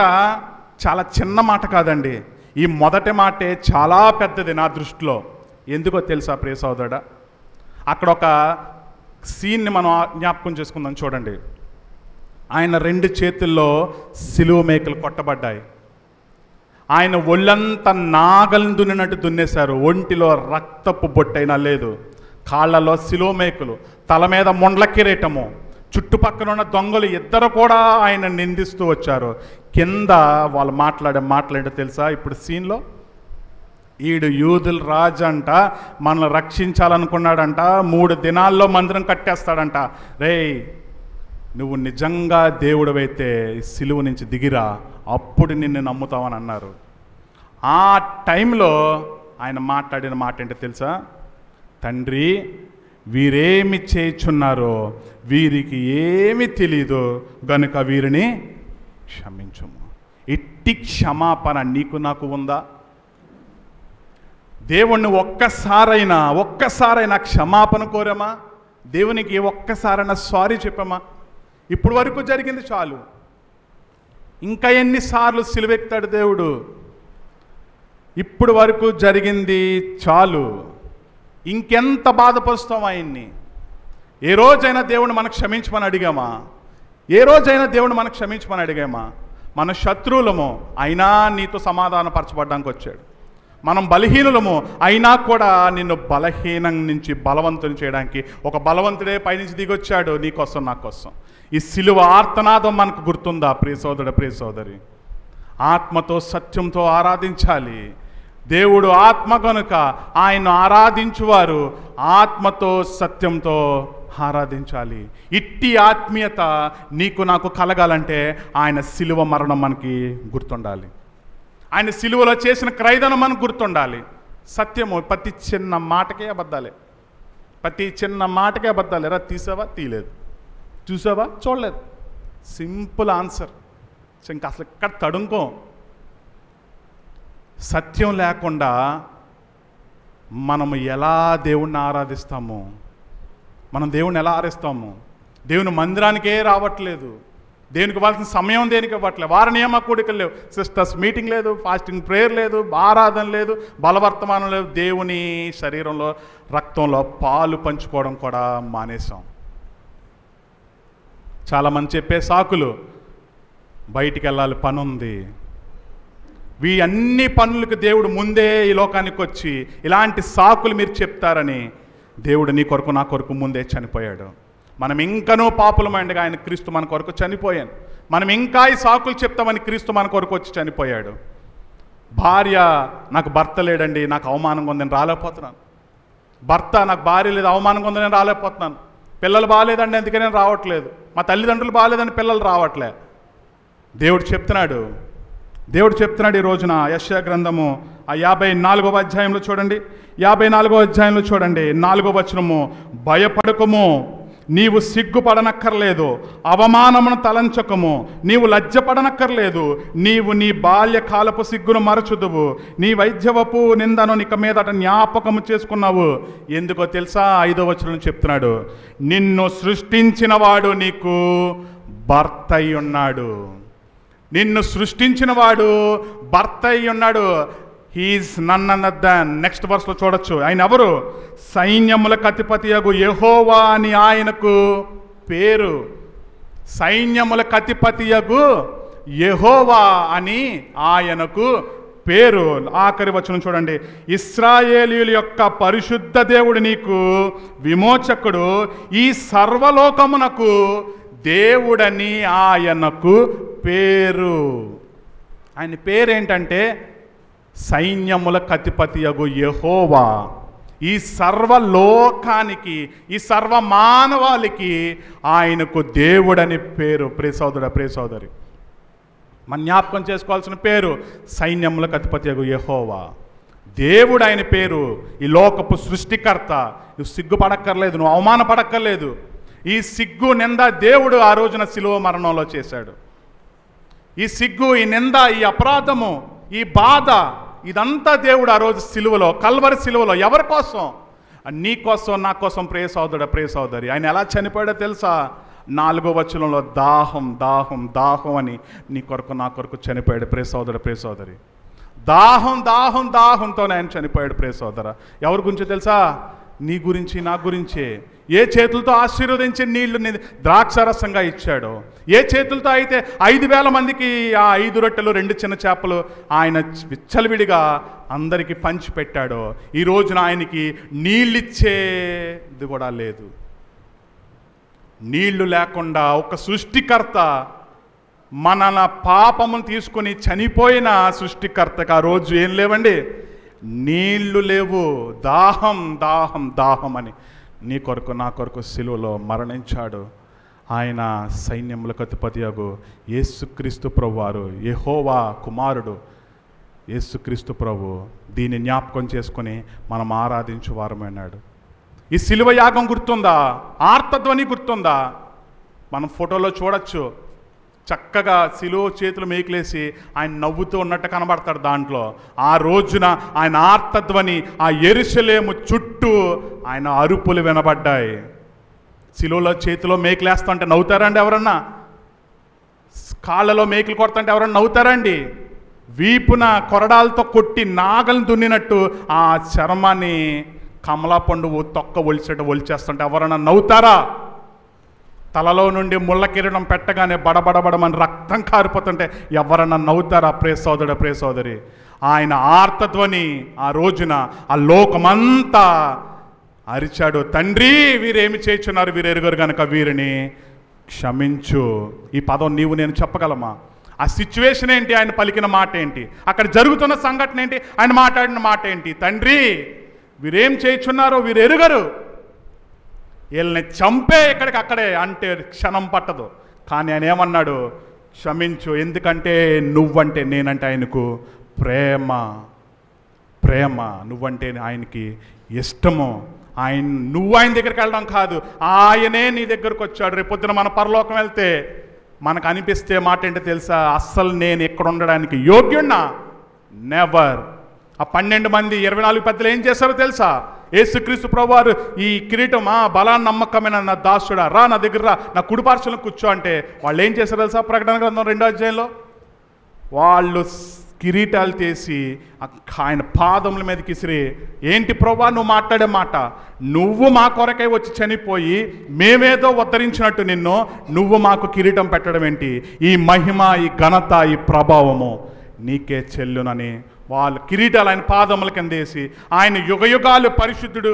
C: చాలా చిన్న మాట కాదండి. ఈ మొదటి మాటే చాలా పెద్దది నా దృష్టిలో. ఎందుకో తెలుసా ప్రియ సోదరుడా? అక్కడ ఒక సీన్ని మనం జ్ఞాపకం చేసుకుందాం. చూడండి, ఆయన 2 చేతుల్లో సిలువ మేకలు కొట్టబడ్డాయి. ఆయన ఒళ్ళంతా నాగల్ని దున్నినట్టు దున్నేశారు. ఒంటిలో రక్తపు బొట్టైనా లేదు, కాళ్ళలో శిలోమేకులు, తల మీద ముండ్ల కిరీటము. చుట్టుపక్కల ఉన్న దొంగలు ఇద్దరు కూడా ఆయన నిందిస్తూ వచ్చారు. కింద వాళ్ళు మాట్లాడే తెలుసా? ఇప్పుడు సీన్లో ఈడు యూదుల రాజు అంట, మనల్ని రక్షించాలనుకున్నాడంట, 3 దినాల్లో మందిరం కట్టేస్తాడంట. రేయ్, నువ్వు నిజంగా దేవుడివైతే సిలువ నుంచి దిగిరా, అప్పుడు నిన్ను నమ్ముతామని అన్నారు. ఆ టైంలో ఆయన మాట్లాడిన మాట ఏంటో తెలుసా? తండ్రి, వీరేమి చేయుచున్నారో వీరికి ఏమి తెలీదు గనుక వీరిని క్షమించుము. ఇట్టి క్షమాపణ నీకు నాకు ఉందా? దేవుణ్ణి ఒక్కసారైనా క్షమాపణ కోరామా? దేవునికి ఒక్కసారైనా సారీ చెప్పామా? ఇప్పుడు వరకు జరిగింది చాలు, ఇంకా ఎన్నిసార్లు సిలువెత్తాడు దేవుడు? ఇప్పుడు వరకు జరిగింది చాలు, ఇంకెంత బాధపరుస్తాం ఆయన్ని? ఏ రోజైనా దేవుని మనకు క్షమించమని అడిగామా? ఏ రోజైనా దేవుని మనకు క్షమించమని అడిగామా? మన శత్రువులము అయినా నీతో సమాధానపరచబడ్డానికి వచ్చాడు. మనం బలహీనులము అయినా కూడా నిన్ను బలహీనం నుంచి బలవంతుని చేయడానికి ఒక బలవంతుడే పైనుంచి దిగొచ్చాడు, నీ కోసం నా కోసం. ఈ సిలువ ఆర్తనాదం మనకు గుర్తుందా ప్రియ సోదరుడు, ప్రియ సోదరి? ఆత్మతో సత్యంతో ఆరాధించాలి. దేవుడు ఆత్మ కనుక ఆయన ఆరాధించువారు ఆత్మతో సత్యంతో ఆరాధించాలి. ఇట్టి ఆత్మీయత నీకు నాకు కలగాలంటే ఆయన సిలువ మరణం మనకి గుర్తుండాలి. ఆయన సిలువలో చేసిన క్రైదనం మనకు గుర్తుండాలి. సత్యము ప్రతి చిన్న మాటకే అబద్ధాలే, ప్రతి చిన్న మాటకే అబద్ధాలే. రా, తీసావా? తీయలేదు. చూసావా? చూడలేదు. Simple answer. ఇంకా అసలు ఇక్కడ తడుంకో. సత్యం లేకుండా మనము ఎలా దేవుణ్ణి ఆరాధిస్తాము? మనం దేవుణ్ణి ఎలా ఆరాధిస్తాము? దేవుని మందిరానికే రావట్లేదు, దేవునికి ఇవ్వాల్సిన సమయం దేనికి ఇవ్వట్లేదు. వారి నియమ కూడికలు లేవు, సిస్టర్స్ మీటింగ్ లేదు, ఫాస్టింగ్ ప్రేయర్ లేదు, ఆరాధన లేదు, బలవర్తమానం లేదు. దేవుని శరీరంలో రక్తంలో పాలు పంచుకోవడం కూడా మానేసాం. చాలామంది చెప్పే సాకులు, బయటికి వెళ్ళాలి, పని ఉంది. అన్ని పనులకు దేవుడు ముందే ఈ లోకానికి వచ్చి ఇలాంటి సాకులు మీరు చెప్తారని దేవుడు నీ కొరకు నా కొరకు ముందే చనిపోయాడు. మనం ఇంకనూ పాపులమైండగా ఆయన క్రీస్తు మన కొరకు చనిపోయాను. మనం ఇంకా ఈ సాకులు చెప్తామని క్రీస్తు మన కొరకు వచ్చి చనిపోయాడు. భార్య, నాకు భర్త లేడండి, నాకు అవమానంగా ఉందని రాలేకపోతున్నాను. భర్త, నాకు భార్య లేదు, అవమానంగా ఉందని నేను రాలేకపోతున్నాను. పిల్లలు బాగాలేదండి, అందుకే నేను రావట్లేదు. మా తల్లిదండ్రులు బాగాలేదని పిల్లలు రావట్లే. దేవుడు చెప్తున్నాడు ఈ రోజున యెషయా గ్రంథము 54వ అధ్యాయంలో చూడండి, 54వ అధ్యాయంలో చూడండి, 4వ వచనము. భయపడకము, నీవు సిగ్గుపడనక్కర్లేదు, అవమానమును తలంచకము, నీవు లజ్జపడనక్కర్లేదు. నీవు నీ బాల్యకాలపు సిగ్గును మరచుదువు, నీ వైద్యవపు నిందను ఇక మీదట జ్ఞాపకము చేసుకున్నావు. ఎందుకో తెలుసా? 5వ వచనం చెప్తున్నాడు, నిన్ను సృష్టించిన వాడు నీకు భర్త అయి ఉన్నాడు. నిన్ను సృష్టించిన వాడు భర్త అయి ఉన్నాడు. He is none other than. Next వర్స్లో చూడొచ్చు. ఆయన ఎవరు? సైన్యములకు అధిపతియగు యెహోవా అని ఆయనకు పేరు. సైన్యములకు అధిపతియగు యెహోవా అని ఆయనకు పేరు. ఆఖరి వచనం చూడండి, ఇశ్రాయేలీయుల యొక్క పరిశుద్ధ దేవుడు నీకు విమోచకుడు, ఈ సర్వలోకమునకు దేవుడని ఆయనకు పేరు. ఆయన పేరేంటంటే సైన్యములకు అధిపతియగు యెహోవా. ఈ సర్వలోకానికి, ఈ సర్వమానవాళికి ఆయనకు దేవుడని పేరు. ప్రియ సోదరుడా, ప్రియ సోదరి, మన జ్ఞాపకం చేసుకోవాల్సిన పేరు సైన్యములకు అధిపతియగు యెహోవా. దేవుడు ఆయన పేరు. ఈ లోకపు సృష్టికర్త. నువ్వు సిగ్గుపడక్కర్లేదు, నువ్వు అవమానపడక్కర్లేదు. ఈ సిగ్గు నింద దేవుడు ఆ రోజున శిలువ మరణంలో చేశాడు. ఈ సిగ్గు, ఈ నింద, ఈ అపరాధము, ఈ బాధ, ఇదంతా దేవుడు ఆ రోజు సిలువలో, కల్వరి సిలువలో ఎవరి కోసం? నీ కోసం, నా కోసం. ప్రియ సోదరుడా, ప్రియ సోదరి, ఆయన ఎలా చనిపోయాడో తెలుసా? 4వ వచనంలో దాహం దాహం దాహం అని నీ కొరకు నా కొరకు చనిపోయాడు. ప్రియ సోదరుడా, ప్రియ సోదరి, దాహం దాహం దాహంతో ఆయన చనిపోయాడు. ప్రియ సోదరా, ఎవరి గురించి తెలుసా? నీ గురించి, నా గురించే. ఏ చేతులతో ఆశీర్వదించి నీళ్లు ద్రాక్షారసంగా ఇచ్చాడో, ఏ చేతులతో అయితే 5,000 మందికి ఆ 5 రొట్టెలు 2 చిన్న చేపలు ఆయన విచ్చలవిడిగా అందరికీ పంచి పెట్టాడో, ఈ రోజున ఆయనకి నీళ్ళిచ్చేది కూడా లేదు. నీళ్లు లేకుండా ఒక సృష్టికర్త మన పాపమును తీసుకొని చనిపోయిన సృష్టికర్తకు ఆ రోజు ఏం లేవండి, నీళ్లు లేవు. దాహం దాహం దాహం అని నీ కొరకు నా కొరకు సిలువలో మరణించాడు. ఆయన సైన్యములకు అధిపతియగు యేసుక్రీస్తు ప్రభు వారు, యెహోవా కుమారుడు యేసుక్రీస్తు ప్రభు దీన్ని జ్ఞాపకం చేసుకొని మనం ఆరాధించు వారమైనాడు. ఈ సిలువ యాగం గుర్తుందా? ఆర్తధ్వని గుర్తుందా? మనం ఫోటోలో చూడొచ్చు. చక్కగా సిలువ చేతులు మేకులేసి ఆయన నవ్వుతూ ఉన్నట్టు కనబడతాడు దాంట్లో. ఆ రోజున ఆయన ఆర్తధ్వని ఆ యెరూషలేము చుట్టూ ఆయన అరుపులు వినబడ్డాయి. సిలువలో చేతిలో మేకులేస్తుంటే నవ్వుతారండి ఎవరన్నా? కాళ్ళలో మేకులు కొడతంటే ఎవరన్నా నవ్వుతారండి? వీపున కొరడాలతో కొట్టి నాగలను దున్నినట్టు ఆ చర్మాన్ని కమలా పండు తొక్క ఒలిచేస్తుంటే ఎవరన్నా నవ్వుతారా? తలలో నుండి ముళ్ళ కిరీటం పెట్టగానే బడబడబడమని రక్తం కారిపోతుంటే ఎవరన్నా నవ్వుతారా? ప్రియ సోదరుడు, ప్రియ సోదరి, ఆయన ఆర్తధ్వని ఆ రోజున ఆ లోకమంతా అరిచాడు, తండ్రి వీరేమి చేయుచున్నారు, వీరెరుగరు గనక వీరిని క్షమించు. ఈ పదం నీవు నేను చెప్పగలమా? ఆ సిచ్యువేషన్ ఏంటి, ఆయన పలికిన మాట ఏంటి, అక్కడ జరుగుతున్న సంఘటన ఏంటి, ఆయన మాట్లాడిన మాట ఏంటి? తండ్రి వీరేం చేయుచున్నారో వీరెరుగరు, వీళ్ళని చంపే ఇక్కడికి అక్కడే అంటే క్షణం పట్టదు. కానీ ఆయన ఏమన్నాడు? క్షమించు, ఎందుకంటే నువ్వంటే నేనంటే ఆయనకు ప్రేమ. ప్రేమ, నువ్వంటే ఆయనకి ఇష్టము. నువ్వు ఆయన దగ్గరికి వెళ్ళడం కాదు, ఆయనే నీ దగ్గరకు వచ్చాడు. రేపొద్దున మన పరలోకం వెళ్తే మనకు అనిపిస్తే మాట ఏంటో తెలుసా? అస్సలు నేను ఇక్కడ ఉండడానికి యోగ్యున్నా? నెవర్. ఆ 12 మంది 24 పెద్దలు ఏం చేశారో తెలుసా? యేసుక్రీస్తు ప్రభువారు ఈ కిరీటం బలాన్ని నమ్మకమైన నా దాసుడా రా, నా దగ్గర రా, నా కుడిపార్శ్వలో కూర్చో అంటే వాళ్ళు ఏం చేశారు తెలుసా? ప్రకటన గ్రంథం 2వ అధ్యాయంలో వాళ్ళు కిరీటాలు తీసి ఆయన పాదముల మీదకి ఇసిరి, ఏంటి ప్రభువా నువ్వు మాట్లాడే మాట? నువ్వు మా కొరకై వచ్చి చనిపోయి మేమేదో ఉద్ధరించినట్టు నువ్వు మాకు కిరీటం పెట్టడం ఏంటి? ఈ మహిమ, ఈ ఘనత, ఈ ప్రభావము నీకే చెల్లునని వాళ్ళు కిరీటాలు ఆయన పాదముల కింద వేసి ఆయన యుగయుగాలు పరిశుద్ధుడు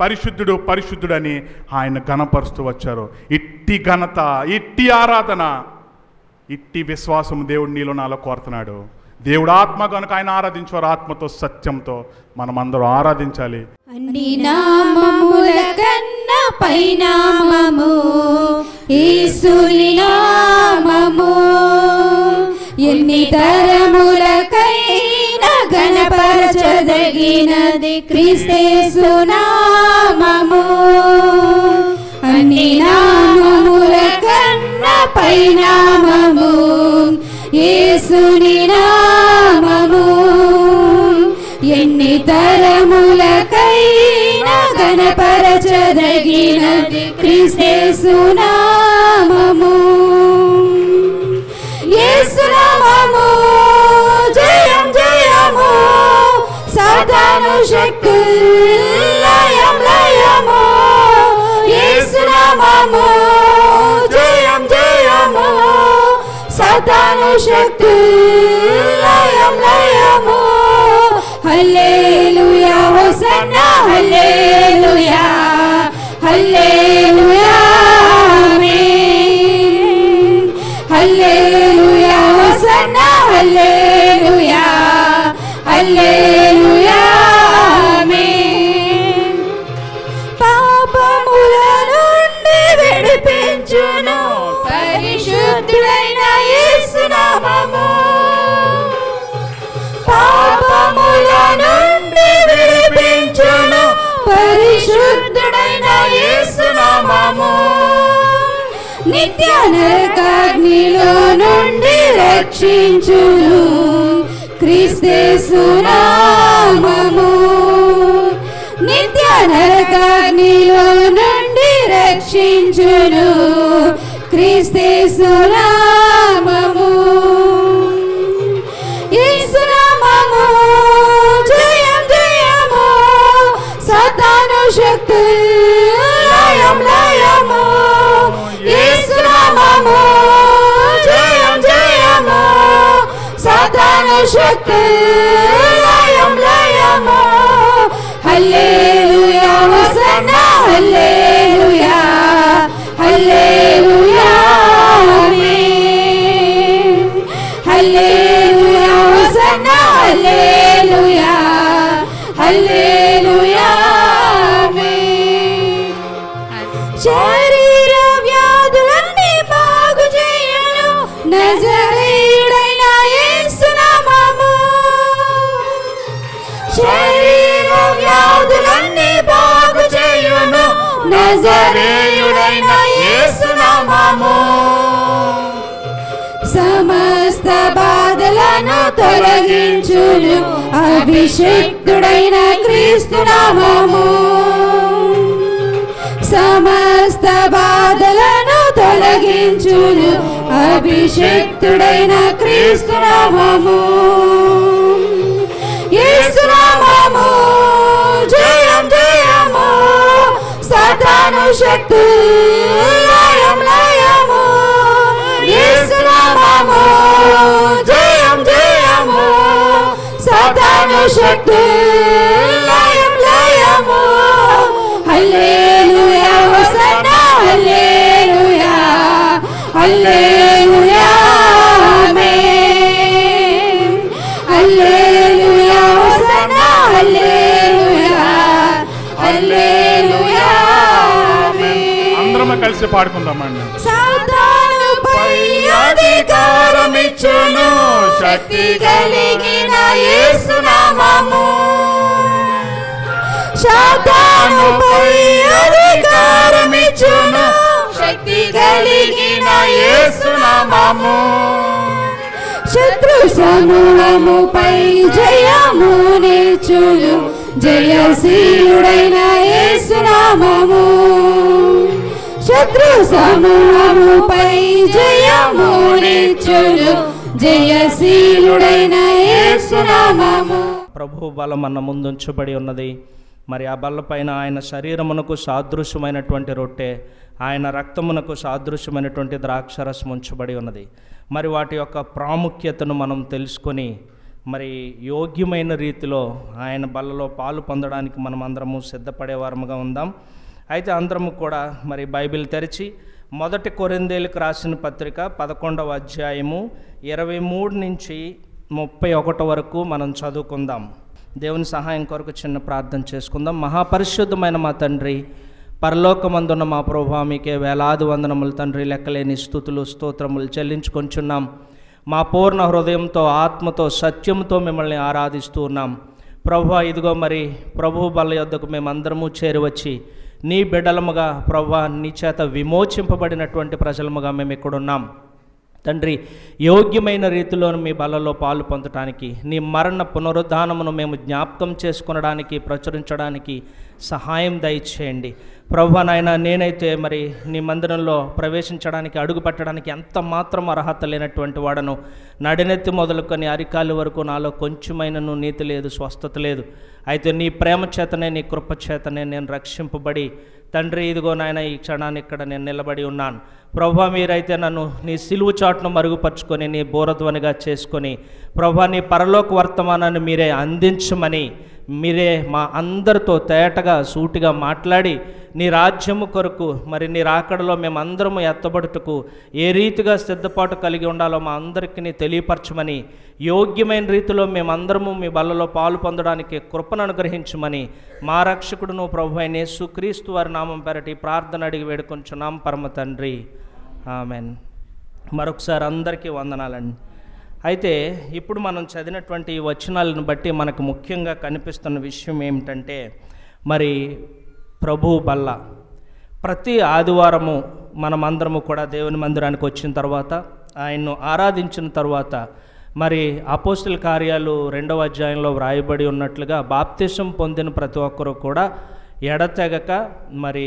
C: పరిశుద్ధుడు పరిశుద్ధుడని ఆయన ఘనపరుస్తూ వచ్చారు. ఇట్టి ఘనత, ఇట్టి ఆరాధన, ఇట్టి విశ్వాసం దేవుడు నీలో నాలో కోరుతున్నాడు. దేవుడు ఆత్మ కనుక ఆయన ఆరాధించేవారు ఆత్మతో సత్యంతో మనం అందరూ ఆరాధించాలి.
A: అన్ని నామముల కన్నా పైనామము యేసుని నామము, ఎన్ని తరములకైనా ఘనపరచదగినది క్రీస్తు నామము. అన్ని నామముల కన్నా పైనామము యేసుని నామము, ఎన్ని తరములకైనా ఘనపరచదగినది క్రీస్తు నామము. యేసు నామము జయం జయము, సాతాను శక్తి లయం లయము. యేసు నామము జయం జయము, సాతాను శక్తి లయం లయము. హల్లెలూయా హోసన్నా హల్లెలూయా హల్లెలూయా ఆమేన్. హల్లెలూయా హోసన్నా హల్లెలూయా హల్లెలూయా ఆమేన్. పాపముల నుండి విడిపించును పరిశుద్ధుడైన యేసు నామము. పాపముల నుండి విడిపించును పరిశుద్ధుడైన యేసు నామము. నిత్య నరకాగ్నిలో నుండి రక్షించును క్రీస్తు నామము. నిత్య నరకాగ్నిలో నుండి రక్షించును క్రీస్తు నామము. యేసు నామము జయం జయము, సాతాను శక్తి లయం సాతాను శక్తి లయం లయము. హల్లెలూయా హోసన్నా హల్లెలూయా హల్లెలూయా ఆమేన్. హల్లెలూయా హోసన్నా హల్లెలూయా హల్లెలూయా ఆమేన్. శరీర వ్యాధులన్నీ బాగు చేయను నజరేయుడైన యేసు నామము. శరీర వ్యాధులన్నీ బాగు చేయును నజరేయుడైన యేసు నామము. సమస్త బాధలను తొలగించును అభిషేక్తుడైన క్రీస్తు నామము. సమస్త బాధలను తొలగించును అభిషేక్తుడైన క్రీస్తు నామము. యేసు నామము జయం జయము. సాతాను శక్తి లయం లయము. యేసు నామము జయం జయము. సాతాను శక్తి లయం లయము. హల్లెలూయా హోసన్నా హల్లెలూయా హల్లెలూయా ఆమేన్. హల్లెలూయా హోసన్నా హల్లెలూయా హల్లెలూయా ఆమేన్.
C: అందరం కలిసి పాడుకుందామండి.
A: సాతానుపై అధికారమిచ్చును శక్తి కలిగిన యేసు నామము. సాతానుపై అధికారమిచ్చును శక్తి కలిగిన యేసు నామము. శత్రు సమూహముపై జయమునిచ్చును జయశీలుడైన యేసు నామము. శత్రు సమూహముపై జయమునిచ్చును జయశీలుడైన యేసు నామము.
D: ప్రభు బలం మన ముందుంచబడి ఉన్నది. మరి ఆ బల్లపైన ఆయన శరీరమునకు సాదృశ్యమైనటువంటి రొట్టె, ఆయన రక్తమునకు సాదృశ్యమైనటువంటి ద్రాక్షరసం ఉంచబడి ఉన్నది. మరి వాటి యొక్క ప్రాముఖ్యతను మనం తెలుసుకొని మరి యోగ్యమైన రీతిలో ఆయన బల్లలో పాలు పొందడానికి మనం అందరము సిద్ధపడేవారముగా ఉందాం. అయితే అందరము కూడా మరి బైబిల్ తెరిచి 1 కొరింథీయులకు రాసిన పత్రిక 11వ అధ్యాయము 23 నుంచి 31 వరకు మనం చదువుకుందాం. దేవుని సహాయం కొరకు చిన్న ప్రార్థన చేసుకుందాం. మహాపరిశుద్ధమైన మా తండ్రి, పరలోకమందున్న మా ప్రభువా, మీకే వేలాది వందనములు తండ్రి, లెక్కలేని స్తుతులు స్తోత్రములు చెల్లించుకొంచున్నాం. మా పూర్ణ హృదయంతో ఆత్మతో సత్యంతో మిమ్మల్ని ఆరాధిస్తూ ఉన్నాం. ప్రభువా, ఇదిగో మరి ప్రభు బల్ల యొద్దకు మేమందరము చేరువచ్చి నీ బిడ్డలముగా ప్రభువా, నీ చేత విమోచింపబడినటువంటి ప్రజలముగా మేము ఇక్కడున్నాం తండ్రి. యోగ్యమైన రీతిలో మీ బలలో పాలు పొందడానికి, నీ మరణ పునరుద్ధానమును మేము జ్ఞాపకం చేసుకొనడానికి, ప్రచురించడానికి సహాయం దయచేయండి ప్రభువా. నాయన, నేనైతే మరి నీ మందిరంలో ప్రవేశించడానికి, అడుగు పెట్టడానికి ఎంత మాత్రం అర్హత లేనటువంటి వాడను. నడినెత్తి మొదలుకొని అరికాలు వరకు నాలో కొంచెమైనను నీతి లేదు, స్వస్థత లేదు. అయితే నీ ప్రేమ చేతనే, నీ కృప చేతనే నేను రక్షింపబడి తండ్రి, ఇదిగో నాయన ఈ క్షణాన్ని ఇక్కడ నేను నిలబడి ఉన్నాను ప్రభువా. మీరైతే నన్ను నీ సిలువు చాటును మరుగుపరుచుకొని, నీ బోరధ్వనిగా చేసుకొని ప్రభువా, నీ పరలోక వర్తమానాన్ని మీరే అందించమని, మీరే మా అందరితో తేటగా సూటిగా మాట్లాడి నీ రాజ్యము కొరకు మరి నీ రాకడలో మేమందరము ఎత్తబడుటకు ఏ రీతిగా సిద్ధపాటు కలిగి ఉండాలో మా అందరికీ తెలియపరచమని, యోగ్యమైన రీతిలో మేమందరము మీ బల్లలో పాలు పొందడానికి కృపను అనుగ్రహించమని మా రక్షకుడును ప్రభు అయిన యేసుక్రీస్తు వారి నామం పెరటి ప్రార్థన అడిగి వేడుకొంచున్నాం పరమ తండ్రి, ఆమెన్. మరొకసారి అందరికీ వందనాలండి. అయితే ఇప్పుడు మనం చదివినటువంటి ఈ వచనాలను బట్టి మనకు ముఖ్యంగా కనిపిస్తున్న విషయం ఏమిటంటే, మరి ప్రభు బల్ల ప్రతి ఆదివారము మనమందరము కూడా దేవుని మందిరానికి వచ్చిన తర్వాత, ఆయన్ను ఆరాధించిన తర్వాత, మరి అపోస్తుల కార్యాలు 2వ అధ్యాయంలో వ్రాయబడి ఉన్నట్లుగా బాప్తిసం పొందిన ప్రతి ఒక్కరూ కూడా ఎడతెగక మరి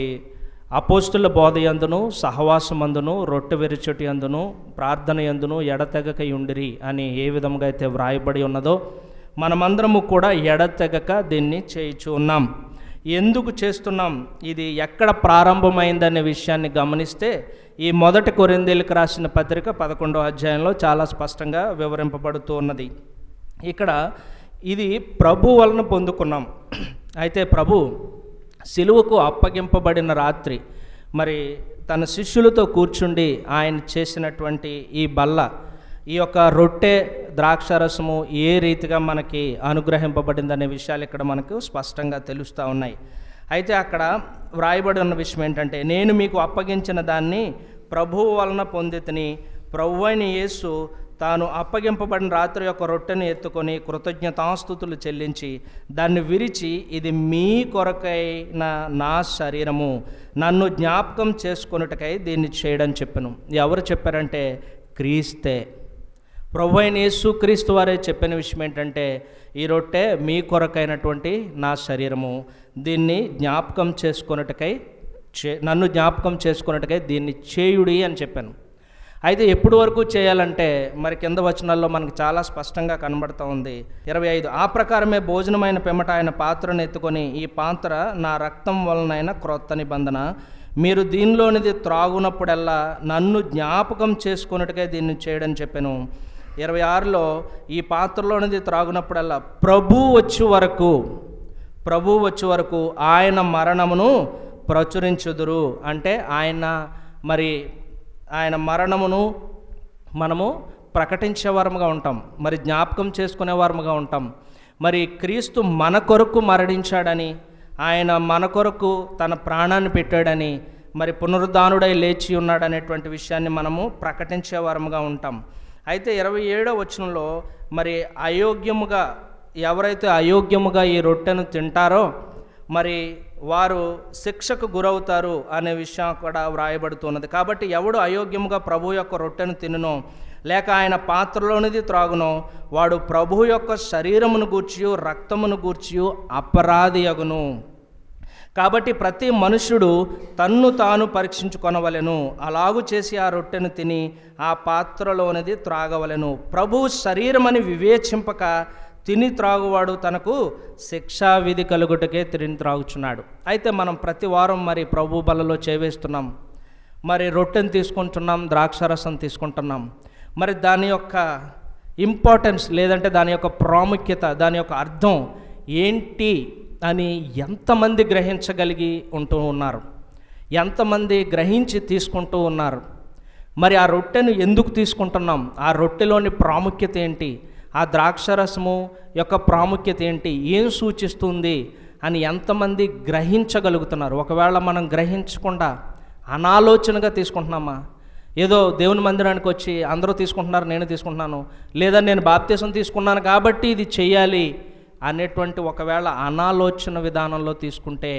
D: అపోస్తుల బోధ యందును, సహవాసమందును, రొట్టె విరుచుటి యందును, ప్రార్థన యందును ఎడతెగక ఉండిరి అని ఏ విధంగా అయితే వ్రాయబడి ఉన్నదో మనమందరము కూడా ఎడతెగక దీన్ని చేయించు ఉన్నాం. ఎందుకు చేస్తున్నాం, ఇది ఎక్కడ ప్రారంభమైందనే విషయాన్ని గమనిస్తే ఈ 1 కొరింథీయులకు రాసిన పత్రిక 11వ అధ్యాయంలో చాలా స్పష్టంగా వివరింపబడుతూ ఉన్నది. ఇక్కడ ఇది ప్రభు వలన పొందుకున్నాం. అయితే ప్రభు సిలువకు అప్పగింపబడిన రాత్రి మరి తన శిష్యులతో కూర్చుండి ఆయన చేసినటువంటి ఈ బల్ల, ఈ యొక్క రొట్టె ద్రాక్షారసము ఏ రీతిగా మనకి అనుగ్రహింపబడిందనే విషయాలు ఇక్కడ మనకు స్పష్టంగా తెలుస్తూ ఉన్నాయి. అయితే అక్కడ వ్రాయబడి ఉన్న విషయం ఏంటంటే, నేను మీకు అప్పగించిన దాన్ని ప్రభువు వలన పొందితిని. ప్రభువైన యేసు తాను అప్పగింపబడిన రాత్రి యొక్క రొట్టెను ఎత్తుకొని కృతజ్ఞతాస్తుతులు చెల్లించి దాన్ని విరిచి, ఇది మీ కొరకైన నా శరీరము, నన్ను జ్ఞాపకం చేసుకొనుటకై దీన్ని చేయడం చెప్పాను. ఎవరు చెప్పారంటే క్రీస్తే, ప్రభు అయిన యేసు క్రీస్తు వారే చెప్పిన విషయం ఏంటంటే, ఈ రొట్టె మీ కొరకైనటువంటి నా శరీరము, దీన్ని జ్ఞాపకం చేసుకొనుటకై నన్ను జ్ఞాపకం చేసుకొనుటకై దీన్ని చేయుడి అని చెప్పాను. అయితే ఎప్పుడు వరకు చేయాలంటే మరి కింద వచనాల్లో మనకు చాలా స్పష్టంగా కనబడుతూ ఉంది. 25, ఆ ప్రకారమే భోజనమైన పిమ్మట ఆయన పాత్రను ఎత్తుకొని, ఈ పాత్ర నా రక్తం వలనైన క్రొత్త నిబంధన, మీరు దీనిలోనిది త్రాగునప్పుడల్లా నన్ను జ్ఞాపకం చేసుకొనుటకే దీన్ని చేయడం చెప్పాను. 26లో ఈ పాత్రలోనిది త్రాగునప్పుడల్లా ప్రభువు వచ్చే వరకు ఆయన మరణమును ప్రచురించుదురు. అంటే ఆయన మరణమును మనము ప్రకటించేవారముగా ఉంటాం, మరి జ్ఞాపకం చేసుకునేవారముగా ఉంటాం. మరి క్రీస్తు మన కొరకు మరణించాడని, ఆయన మన కొరకు తన ప్రాణాన్ని పెట్టాడని, మరి పునరుద్ధానుడై లేచి ఉన్నాడనేటువంటి విషయాన్ని మనము ప్రకటించేవారముగా ఉంటాం. అయితే 27వ వచనంలో మరి ఎవరైతే అయోగ్యముగా ఈ రొట్టెను తింటారో మరి వారు శిక్షకు గురవుతారు అనే విషయం కూడా వ్రాయబడుతున్నది. కాబట్టి ఎవడు అయోగ్యముగా ప్రభు యొక్క రొట్టెను తినునో లేక ఆయన పాత్రలోనిది త్రాగునో వాడు ప్రభు యొక్క శరీరమును గూర్చియు రక్తమును గూర్చియు అపరాధి అగును. కాబట్టి ప్రతి మనుష్యుడు తన్ను తాను పరీక్షించుకొనవలెను, అలాగు చేసి ఆ రొట్టెను తిని ఆ పాత్రలోనిది త్రాగవలెను. ప్రభు శరీరమని వివేచింపక తిని త్రాగువాడు తనకు శిక్షా విధి కలుగుటకే తిని త్రాగుచున్నాడు. అయితే మనం ప్రతి వారం మరి ప్రభు బలలో చేవేస్తున్నాం, మరి రొట్టెను తీసుకుంటున్నాం, ద్రాక్షారసం తీసుకుంటున్నాం. మరి దాని యొక్క ఇంపార్టెన్స్ లేదంటే దాని యొక్క ప్రాముఖ్యత, దాని యొక్క అర్థం ఏంటి అని ఎంతమంది గ్రహించగలిగి ఉంటూ ఉన్నారు, ఎంతమంది గ్రహించి తీసుకుంటూ ఉన్నారు. మరి ఆ రొట్టెను ఎందుకు తీసుకుంటున్నాం, ఆ రొట్టెలోని ప్రాముఖ్యత ఏంటి, ఆ ద్రాక్షరసము యొక్క ప్రాముఖ్యత ఏంటి, ఏం సూచిస్తుంది అని ఎంతమంది గ్రహించగలుగుతున్నారు? ఒకవేళ మనం గ్రహించకుండా అనాలోచనగా తీసుకుంటున్నామా? ఏదో దేవుని మందిరానికి వచ్చి అందరూ తీసుకుంటున్నారు నేను తీసుకుంటున్నాను, లేదా నేను బాప్తీసం తీసుకున్నాను కాబట్టి ఇది చెయ్యాలి అనేటువంటి ఒకవేళ అనాలోచన విధానంలో తీసుకుంటే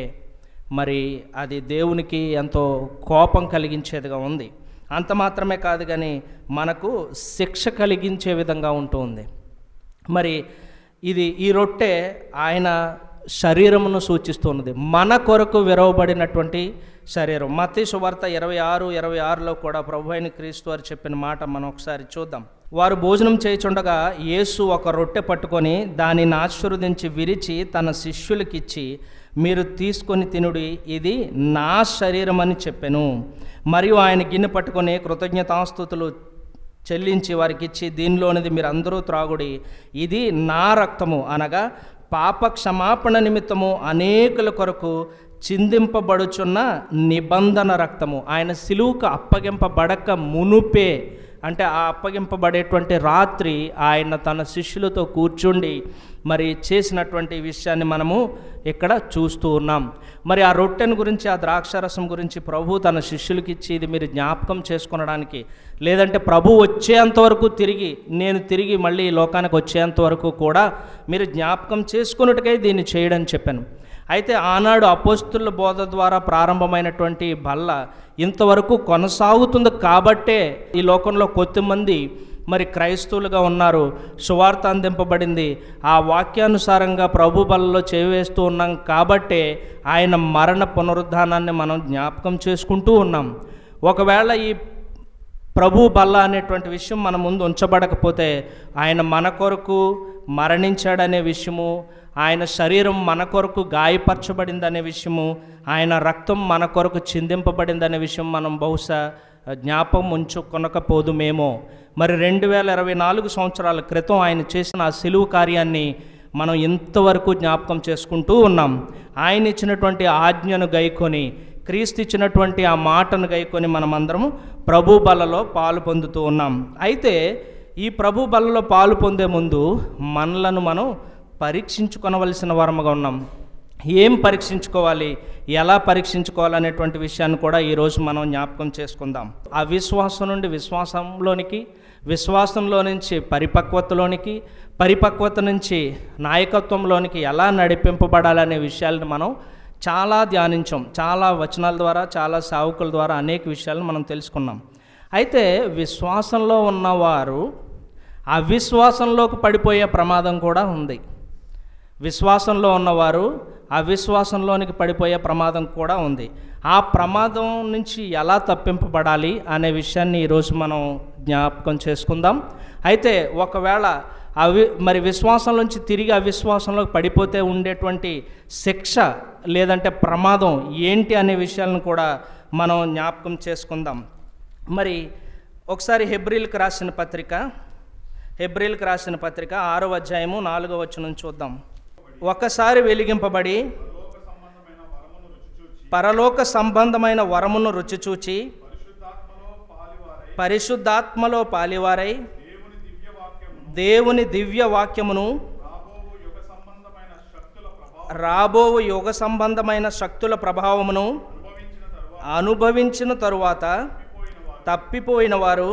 D: మరి అది దేవునికి ఎంతో కోపం కలిగించేదిగా ఉంది. అంత మాత్రమే కాదు కానీ మనకు శిక్ష కలిగించే విధంగా ఉంటుంది. మరి ఈ రొట్టె ఆయన శరీరమును సూచిస్తున్నది, మన కొరకు విరవబడినటువంటి శరీరం. మత్తయి సువార్త 26:26లో కూడా ప్రభు అయిన క్రీస్తు వారు చెప్పిన మాట మనం ఒకసారి చూద్దాం. వారు భోజనం చేయుచుండగా యేసు ఒక రొట్టె పట్టుకొని దానిని ఆశీర్వదించి విరిచి తన శిష్యులకిచ్చి, మీరు తీసుకొని తినుడి, ఇది నా శరీరం అని చెప్పెను. మరియు ఆయన గిన్నె పట్టుకొని కృతజ్ఞతాస్తుతులు చెల్లించి వారికి ఇచ్చి, దీనిలోనిది మీరు అందరూ త్రాగుడి, ఇది నా రక్తము, అనగా పాప క్షమాపణ నిమిత్తము అనేకుల కొరకు చిందింపబడుచున్న నిబంధన రక్తము. ఆయన సిలువకు అప్పగింపబడక మునుపే, అంటే ఆ అప్పగింపబడేటువంటి రాత్రి ఆయన తన శిష్యులతో కూర్చుండి మరి చేసినటువంటి విషయాన్ని మనము ఇక్కడ చూస్తూ ఉన్నాం. మరి ఆ రొట్టెను గురించి, ఆ ద్రాక్షారసం గురించి ప్రభు తన శిష్యులకి ఇచ్చి, ఇది మీరు జ్ఞాపకం చేసుకొనడానికి, లేదంటే ప్రభు వచ్చేంతవరకు నేను తిరిగి మళ్ళీ ఈ లోకానికి వచ్చేంతవరకు కూడా మీరు జ్ఞాపకం చేసుకొనుటకై దీన్ని చేయడం చెప్పాను. అయితే ఆనాడు అపోస్తుల బోధ ద్వారా ప్రారంభమైనటువంటి బల్ల ఇంతవరకు కొనసాగుతుంది కాబట్టే ఈ లోకంలో కొద్దిమంది మరి క్రైస్తవులుగా ఉన్నారు, సువార్త అందింపబడింది, ఆ వాక్యానుసారంగా ప్రభు బలలో చేవేస్తూ ఉన్నాం కాబట్టే ఆయన మరణ పునరుద్ధానాన్ని మనం జ్ఞాపకం చేసుకుంటూ ఉన్నాం. ఒకవేళ ఈ ప్రభు బల్ల అనేటువంటి విషయం మన ముందు ఉంచబడకపోతే, ఆయన మన కొరకు మరణించాడనే విషయము, ఆయన శరీరం మన కొరకు గాయపరచబడిందనే విషయము, ఆయన రక్తం మన కొరకు చిందింపబడిందనే విషయం మనం బహుశా జ్ఞాపకం ఉంచుకొనకపోదుమేమో. మరి 2024 సంవత్సరాల క్రితం ఆయన చేసిన ఆ సిలువు కార్యాన్ని మనం ఇంతవరకు జ్ఞాపకం చేసుకుంటూ ఉన్నాం. ఆయన ఇచ్చినటువంటి ఆజ్ఞను గైకొని, క్రీస్తు ఇచ్చినటువంటి ఆ మాటను గైకొని మనమందరము ప్రభు బలలో పాలు పొందుతూ ఉన్నాం. అయితే ఈ ప్రభు బలలో పాలు పొందే ముందు మనలను మనం పరీక్షించుకొనవలసిన వారముగా ఉన్నాం. ఏం పరీక్షించుకోవాలి, ఎలా పరీక్షించుకోవాలనేటువంటి విషయాన్ని కూడా ఈరోజు మనం జ్ఞాపకం చేసుకుందాం. అవిశ్వాసం నుండి విశ్వాసంలోనికి, విశ్వాసంలో నుంచి పరిపక్వతలోనికి, పరిపక్వత నుంచి నాయకత్వంలోనికి ఎలా నడిపింపబడాలనే విషయాలను మనం చాలా ధ్యానించాం. చాలా వచనాల ద్వారా, చాలా సేవకుల ద్వారా అనేక విషయాలను మనం తెలుసుకున్నాం. అయితే విశ్వాసంలో ఉన్నవారు అవిశ్వాసంలోకి పడిపోయే ప్రమాదం కూడా ఉంది. విశ్వాసంలో ఉన్నవారు అవిశ్వాసంలోనికి పడిపోయే ప్రమాదం కూడా ఉంది. ఆ ప్రమాదం నుంచి ఎలా తప్పింపబడాలి అనే విషయాన్ని ఈరోజు మనం జ్ఞాపకం చేసుకుందాం. అయితే ఒకవేళ మరి విశ్వాసం నుంచి తిరిగి అవిశ్వాసంలోకి పడిపోతే ఉండేటువంటి శిక్ష లేదంటే ప్రమాదం ఏంటి అనే విషయాలను కూడా మనం జ్ఞాపకం చేసుకుందాం. మరి ఒకసారి హెబ్రీలకు రాసిన పత్రిక 6వ అధ్యాయము 4వ వచనం చూద్దాం. ఒకసారి వెలిగింపబడి పరలోక సంబంధమైన వరమును రుచి చూచి పరిశుద్ధాత్మలో పాలివారై దేవుని దివ్య వాక్యమును రాబోవు యుగ సంబంధమైన శక్తుల ప్రభావమును అనుభవించిన తరువాత తప్పిపోయిన వారు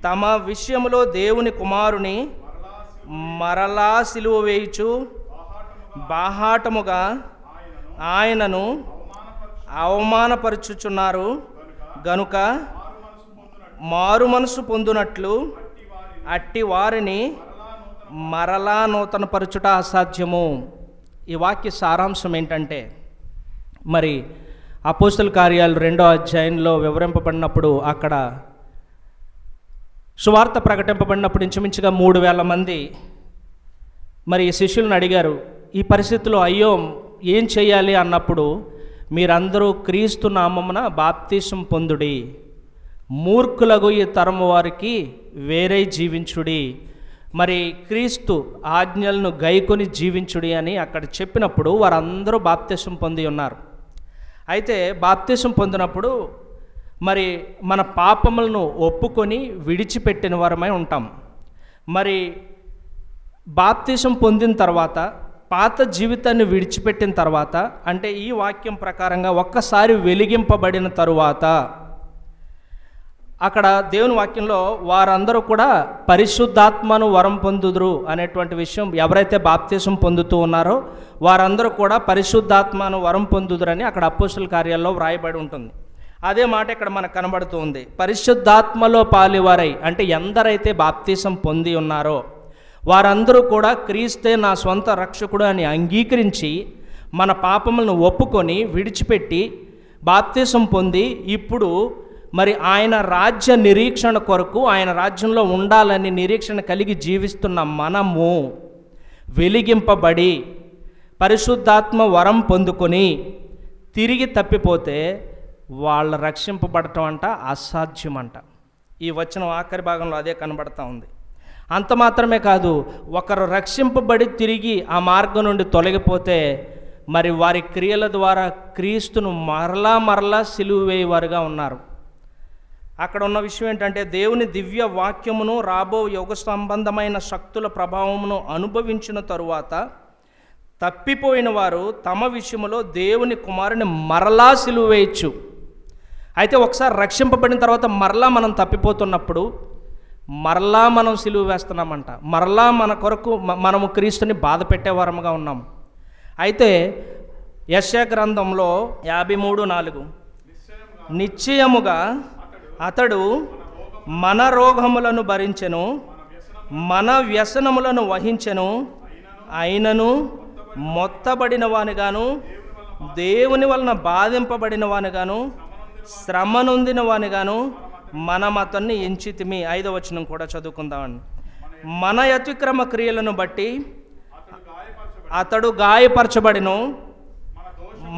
D: తమ విషయములో దేవుని కుమారుని మరలా సిలువ వేయుచు బాహాటముగా ఆయనను అవమానపరుచుచున్నారు గనుక మారు మనసు పొందునట్లు అట్టి వారిని మరలా నూతనపరచుట అసాధ్యము. ఈ వాక్య సారాంశం ఏంటంటే, మరి అపోస్తల కార్యాలు 2వ అధ్యాయంలో వివరింపబడినప్పుడు, అక్కడ సువార్త ప్రకటింపబడినప్పుడు ఇంచుమించుగా 3000 మంది మరి శిష్యులను అడిగారు, ఈ పరిస్థితిలో అయ్యో ఏం చేయాలి అన్నప్పుడు, మీరందరూ క్రీస్తు నామమున బాప్తిసం పొందుడి, మూర్ఖులకు ఈ తరము వారికి వేరే జీవించుడి, మరి క్రీస్తు ఆజ్ఞలను గైకొని జీవించుడి అని అక్కడ చెప్పినప్పుడు వారందరూ బాప్తిసం పొంది ఉన్నారు. అయితే బాప్తిసం పొందినప్పుడు మరి మన పాపములను ఒప్పుకొని విడిచిపెట్టిన వారమై ఉంటాం. మరి బాప్తిసం పొందిన తర్వాత, పాత జీవితాన్ని విడిచిపెట్టిన తర్వాత, అంటే ఈ వాక్యం ప్రకారంగా ఒక్కసారి వెలిగింపబడిన తరువాత, అక్కడ దేవుని వాక్యంలో వారందరూ కూడా పరిశుద్ధాత్మను వరం పొందుదురు అనేటువంటి విషయం, ఎవరైతే బాప్తిసం పొందుతూ ఉన్నారో వారందరూ కూడా పరిశుద్ధాత్మను వరం పొందుదురని అక్కడ అపోస్తల కార్యాల్లో వ్రాయబడి ఉంటుంది. అదే మాట ఇక్కడ మనకు కనబడుతూ ఉంది. పరిశుద్ధాత్మలో పాలివారై అంటే ఎందరైతే బాప్తిసం పొంది ఉన్నారో వారందరూ కూడా క్రీస్తే నా స్వంత రక్షకుడు అని అంగీకరించి మన పాపములను ఒప్పుకొని విడిచిపెట్టి బాప్తిసం పొంది ఇప్పుడు మరి ఆయన రాజ్య నిరీక్షణ కొరకు, ఆయన రాజ్యంలో ఉండాలని నిరీక్షణ కలిగి జీవిస్తున్న మనము వెలిగింపబడి పరిశుద్ధాత్మ వరం పొందుకొని తిరిగి తప్పిపోతే వాళ్ళ రక్షింపబడటం అంట అసాధ్యమంట. ఈ వచనం ఆఖరి భాగంలో అదే కనబడతా ఉంది. అంత మాత్రమే కాదు, ఒకరు రక్షింపబడి తిరిగి ఆ మార్గం నుండి తొలగిపోతే మరి వారి క్రియల ద్వారా క్రీస్తును మరలా సిలువ వేయవారుగా ఉన్నారు. అక్కడ ఉన్న విషయం ఏంటంటే, దేవుని దివ్య వాక్యమును రాబో యుగ సంబంధమైన శక్తుల ప్రభావమును అనుభవించిన తరువాత తప్పిపోయిన వారు తమ విషయములో దేవుని కుమారుని మరలా సిలువ వేయచ్చు. అయితే ఒకసారి రక్షింపబడిన తర్వాత మరలా మనం తప్పిపోతున్నప్పుడు మరలా మనం సిలువ వేస్తున్నామంట. మరలా మన కొరకు మనము క్రీస్తుని బాధ పెట్టేవారముగా ఉన్నాం. అయితే యెషయా గ్రంథంలో 53:4 నిశ్చయముగా అతడు మన రోగములను భరించెను, మన వ్యసనములను వహించెను, అయినను మొత్తబడిన వానిగాను, దేవుని వలన బాధింపబడిన వానిగాను, శ్రమ నొందిన వానిగాను మనం అతన్ని ఎంచితిమి. 5వ వచనం కూడా చదువుకుందామండి. మన అతిక్రమ క్రియలను బట్టి అతడు గాయపరచబడిను,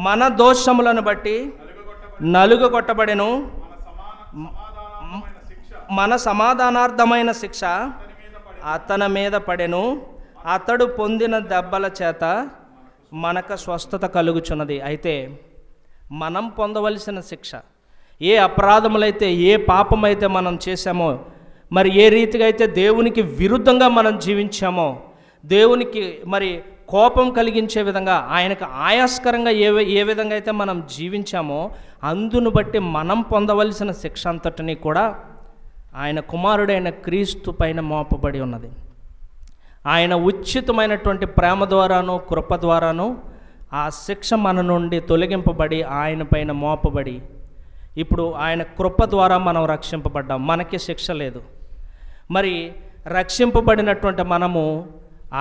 D: మన దోషములను బట్టి నలుగగొట్టబడెను, మన సమాధానార్థమైన శిక్ష అతని మీద పడెను, అతడు పొందిన దెబ్బల చేత మనకు స్వస్థత కలుగుచున్నది. అయితే మనం పొందవలసిన శిక్ష, ఏ అపరాధములైతే, ఏ పాపమైతే మనం చేశామో, మరి ఏ రీతిగా అయితే దేవునికి విరుద్ధంగా మనం జీవించామో, దేవునికి మరి కోపం కలిగించే విధంగా, ఆయనకు ఆయాస్కరంగా ఏ విధంగా అయితే మనం జీవించామో, అందును బట్టి మనం పొందవలసిన శిక్ష అంతటినీ కూడా ఆయన కుమారుడైన క్రీస్తు పైన మోపబడి ఉన్నది. ఆయన ఉచితమైనటువంటి ప్రేమ ద్వారాను కృప ద్వారాను ఆ శిక్ష మన నుండి తొలగింపబడి ఆయన పైన మోపబడి, ఇప్పుడు ఆయన కృప ద్వారా మనం రక్షింపబడ్డాం, మనకి శిక్ష లేదు. మరి రక్షింపబడినటువంటి మనము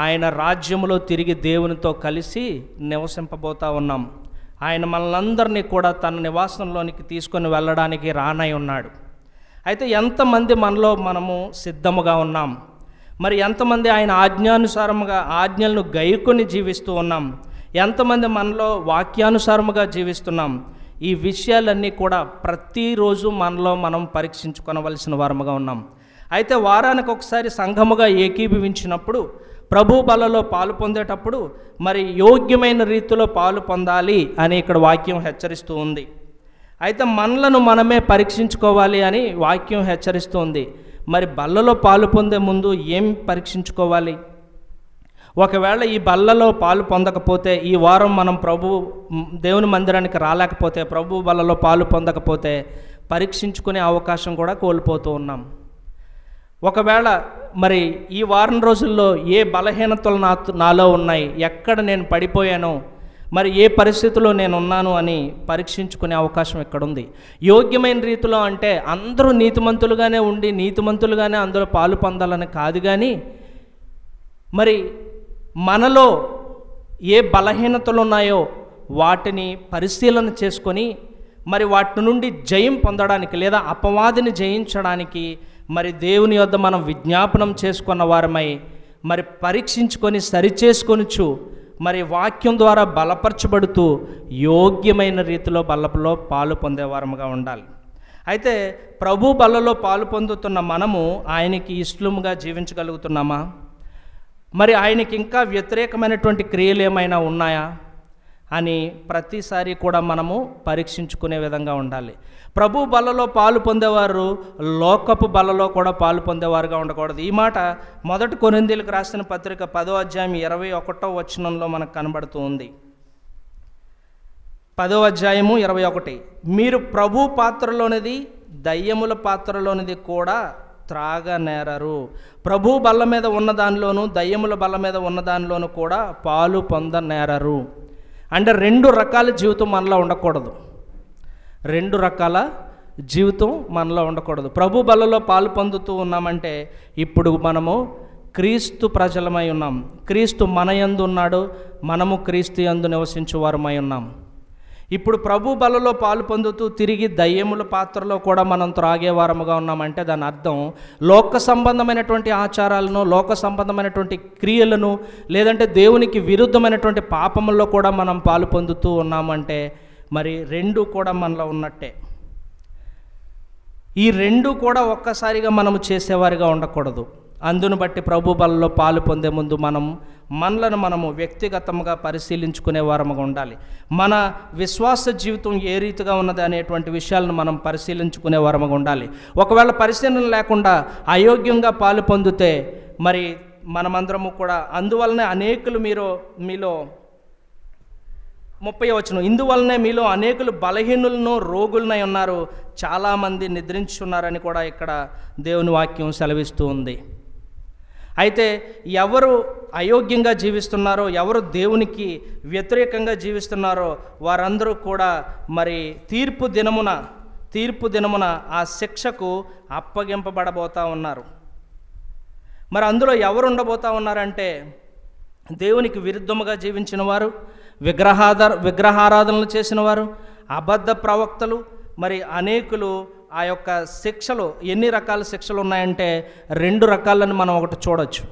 D: ఆయన రాజ్యములో తిరిగి దేవునితో కలిసి నివసింపబోతూ ఉన్నాం. ఆయన మనలందరినీ కూడా తన నివాసంలోనికి తీసుకొని వెళ్ళడానికి రానై ఉన్నాడు. అయితే ఎంతమంది మనలో మనము సిద్ధముగా ఉన్నాం? మరి ఎంతమంది ఆయన ఆజ్ఞానుసారముగా ఆజ్ఞలను గైకొని జీవిస్తూ ఉన్నాం? ఎంతమంది మనలో వాక్యానుసారముగా జీవిస్తున్నాం? ఈ విషయాలన్నీ కూడా ప్రతిరోజు మనలో మనం పరీక్షించుకొనవలసిన వారముగా ఉన్నాం. అయితే వారానికి ఒకసారి సంఘముగా ఏకీభవించినప్పుడు, ప్రభు బలలో పాలు పొందేటప్పుడు మరి యోగ్యమైన రీతిలో పాలు పొందాలి అని ఇక్కడ వాక్యం హెచ్చరిస్తూ ఉంది. అయితే మనలను మనమే పరీక్షించుకోవాలి అని వాక్యం హెచ్చరిస్తూ ఉంది. మరి బల్లలో పాలు పొందే ముందు ఏం పరీక్షించుకోవాలి? ఒకవేళ ఈ బల్లలో పాలు పొందకపోతే, ఈ వారం మనం దేవుని మందిరానికి రాలేకపోతే, ప్రభు బల్లలో పాలు పొందకపోతే పరీక్షించుకునే అవకాశం కూడా కోల్పోతూ ఉన్నాం. ఒకవేళ మరి ఈ వారం రోజుల్లో ఏ బలహీనతలు నాలో ఉన్నాయి, ఎక్కడ నేను పడిపోయానో, మరి ఏ పరిస్థితిలో నేను ఉన్నాను అని పరీక్షించుకునే అవకాశం ఎక్కడుంది? యోగ్యమైన రీతిలో అంటే అందరూ నీతిమంతులుగానే ఉండి నీతిమంతులుగానే అందులో పాలు పొందాలని కాదు, కానీ మరి మనలో ఏ బలహీనతలు ఉన్నాయో వాటిని పరిశీలన చేసుకొని మరి వాటి నుండి జయం పొందడానికి లేదా అపవాదిని జయించడానికి మరి దేవుని యొద్ద మనం విజ్ఞాపనం చేసుకున్న వారమై మరి పరీక్షించుకొని సరిచేసుకొనుచు మరి వాక్యం ద్వారా బలపరచబడుతూ యోగ్యమైన రీతిలో బలలో పాలు పొందేవారముగా ఉండాలి. అయితే ప్రభు బలలో పాలు పొందుతున్న మనము ఆయనకి ఇష్టముగా జీవించగలుగుతున్నామా? మరి ఆయనకి ఇంకా వ్యతిరేకమైనటువంటి క్రియలు ఏమైనా ఉన్నాయా అని ప్రతిసారి కూడా మనము పరీక్షించుకునే విధంగా ఉండాలి. ప్రభు బలలో పాలు పొందేవారు లోకపు బలలో కూడా పాలు పొందేవారుగా ఉండకూడదు. ఈ మాట 1 కొరింథీయులకు రాసిన పత్రిక 10వ అధ్యాయం 21వ వచనంలో మనకు కనబడుతూ ఉంది. 10వ అధ్యాయము 21, మీరు ప్రభు పాత్రలోనిది దయ్యముల పాత్రలోనిది కూడా త్రాగనేరరు. ప్రభు బల్ల మీద ఉన్న దానిలోను దయ్యముల బల్ల మీద ఉన్న దానిలోను కూడా పాలు పొందనేరరు. అంటే 2 రకాల జీవితం మనలో ఉండకూడదు. 2 రకాల జీవితం మనలో ఉండకూడదు. ప్రభు బలలో పాలు పొందుతూ ఉన్నామంటే ఇప్పుడు మనము క్రీస్తు ప్రజలమై ఉన్నాం. క్రీస్తు మన యందు ఉన్నాడు, మనము క్రీస్తు యందు నివసించువారమై ఉన్నాం. ఇప్పుడు ప్రభు బలలో పాలు పొందుతూ తిరిగి దయ్యముల పాత్రలో కూడా మనం త్రాగేవారముగా ఉన్నామంటే దాని అర్థం లోక సంబంధమైనటువంటి ఆచారాలను, లోక సంబంధమైనటువంటి క్రియలను, లేదంటే దేవునికి విరుద్ధమైనటువంటి పాపముల్లో కూడా మనం పాలు పొందుతూ ఉన్నామంటే మరి 2 కూడా మనలో ఉన్నట్టే. ఈ 2 కూడా ఒక్కసారిగా మనము చేసేవారిగా ఉండకూడదు. అందును బట్టి ప్రభు బలలో పాలు పొందే ముందు మనలను మనము వ్యక్తిగతంగా పరిశీలించుకునే వారముగా ఉండాలి. మన విశ్వాస జీవితం ఏ రీతిగా ఉన్నది అనేటువంటి విషయాలను మనం పరిశీలించుకునే వారముగా ఉండాలి. ఒకవేళ పరిశీలన లేకుండా అయోగ్యంగా పాలు పొందితే మరి మనమందరము కూడా అందువలనే అనేకులు మీలో 30వ వచనం, ఇందువలనే మీలో అనేకులు బలహీనులను రోగులనై ఉన్నారు, చాలామంది నిద్రించున్నారని కూడా ఇక్కడ దేవుని వాక్యం సెలవిస్తూ ఉంది. అయితే ఎవరు అయోగ్యంగా జీవిస్తున్నారో, ఎవరు దేవునికి వ్యతిరేకంగా జీవిస్తున్నారో వారందరూ కూడా మరి తీర్పు దినమున ఆ శిక్షకు అప్పగింపబడబోతూ ఉన్నారు. మరి అందులో ఎవరు ఉండబోతూ ఉన్నారంటే దేవునికి విరుద్ధముగా జీవించిన వారు, విగ్రహారాధనలు చేసిన వారు, అబద్ధ ప్రవక్తలు, మరి అనేకులు. ఆ యొక్క శిక్షలు ఎన్ని రకాల శిక్షలు ఉన్నాయంటే 2 రకాలను మనం ఒకటి చూడవచ్చు.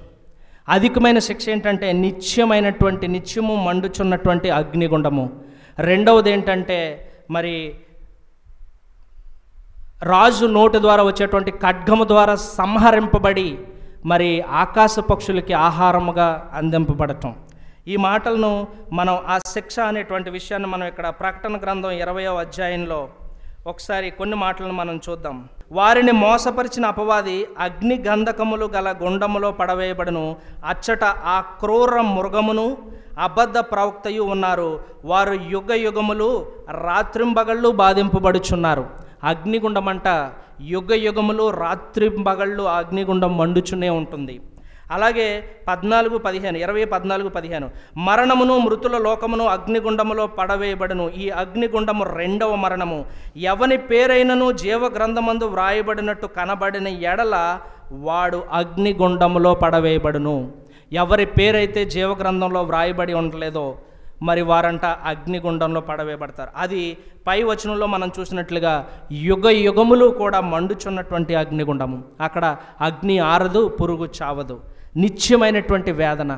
D: అధికమైన శిక్ష ఏంటంటే నిత్యము మండుచున్నటువంటి అగ్నిగుండము. రెండవది ఏంటంటే మరి రాజు నోటి ద్వారా వచ్చేటువంటి ఖడ్గము ద్వారా సంహరింపబడి మరి ఆకాశ పక్షులకి ఆహారముగా అందింపబడటం. ఈ మాటలను మనం ఆ శిక్ష అనేటువంటి విషయాన్ని మనం ఇక్కడ ప్రకటన గ్రంథం 20వ అధ్యాయంలో ఒకసారి కొన్ని మాటలను మనం చూద్దాం. వారిని మోసపరిచిన అపవాది అగ్ని గంధకములు గల గుండములో పడవేయబడును, అచ్చట ఆ క్రూర మృగమును అబద్ధ ప్రవక్తయు ఉన్నారు, వారు యుగ యుగములు రాత్రింబగళ్ళు బాధింపబడుచున్నారు. అగ్నిగుండమంట యుగ యుగములు రాత్రింబగళ్ళు అగ్నిగుండం మండుచునే ఉంటుంది. అలాగే 14:15 మరణమును మృతుల లోకమును అగ్నిగుండములో పడవేయబడును, ఈ అగ్నిగుండము రెండవ మరణము. ఎవని పేరైనను జీవ గ్రంథమందు వ్రాయబడినట్టు కనబడిన ఎడల వాడు అగ్నిగుండములో పడవేయబడును. ఎవరి పేరైతే జీవగ్రంథంలో వ్రాయబడి ఉండలేదో మరి వారంట అగ్నిగుండంలో పడవేయబడతారు. అది పై వచనంలో మనం చూసినట్లుగా యుగ యుగములు కూడా మండుచున్నటువంటి అగ్నిగుండము. అక్కడ అగ్ని ఆరదు, పురుగు చావదు, నిత్యమైనటువంటి వేదన.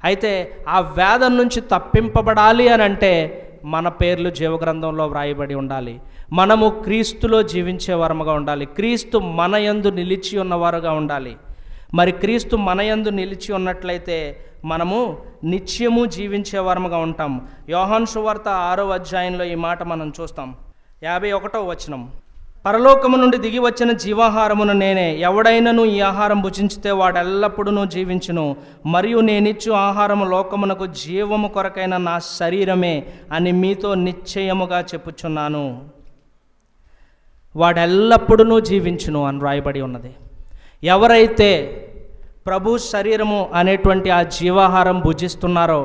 D: అయితే ఆ వేదన నుంచి తప్పింపబడాలి అని అంటే మన పేర్లు జీవగ్రంథంలో వ్రాయబడి ఉండాలి. మనము క్రీస్తులో జీవించే వారముగా ఉండాలి. క్రీస్తు మన యందు నిలిచి ఉన్నవారుగా ఉండాలి. మరి క్రీస్తు మన యందు నిలిచి ఉన్నట్లయితే మనము నిత్యము జీవించే వారముగా ఉంటాం. యోహాను సువార్త 6వ అధ్యాయంలో ఈ మాట మనం చూస్తాం. 51వ వచనం, పరలోకము నుండి దిగి వచ్చిన జీవాహారమును నేనే, ఎవడైనను ఈ ఆహారం భుజించితే వాడెల్లప్పుడూ జీవించును, మరియు నేనిచ్చు ఆహారము లోకమునకు జీవము కొరకైన నా శరీరమే అని మీతో నిశ్చయముగా చెప్పుచున్నాను. వాడెల్లప్పుడూ జీవించును అని రాయబడి ఉన్నది. ఎవరైతే ప్రభు శరీరము అనేటువంటి ఆ జీవాహారం భుజిస్తున్నారో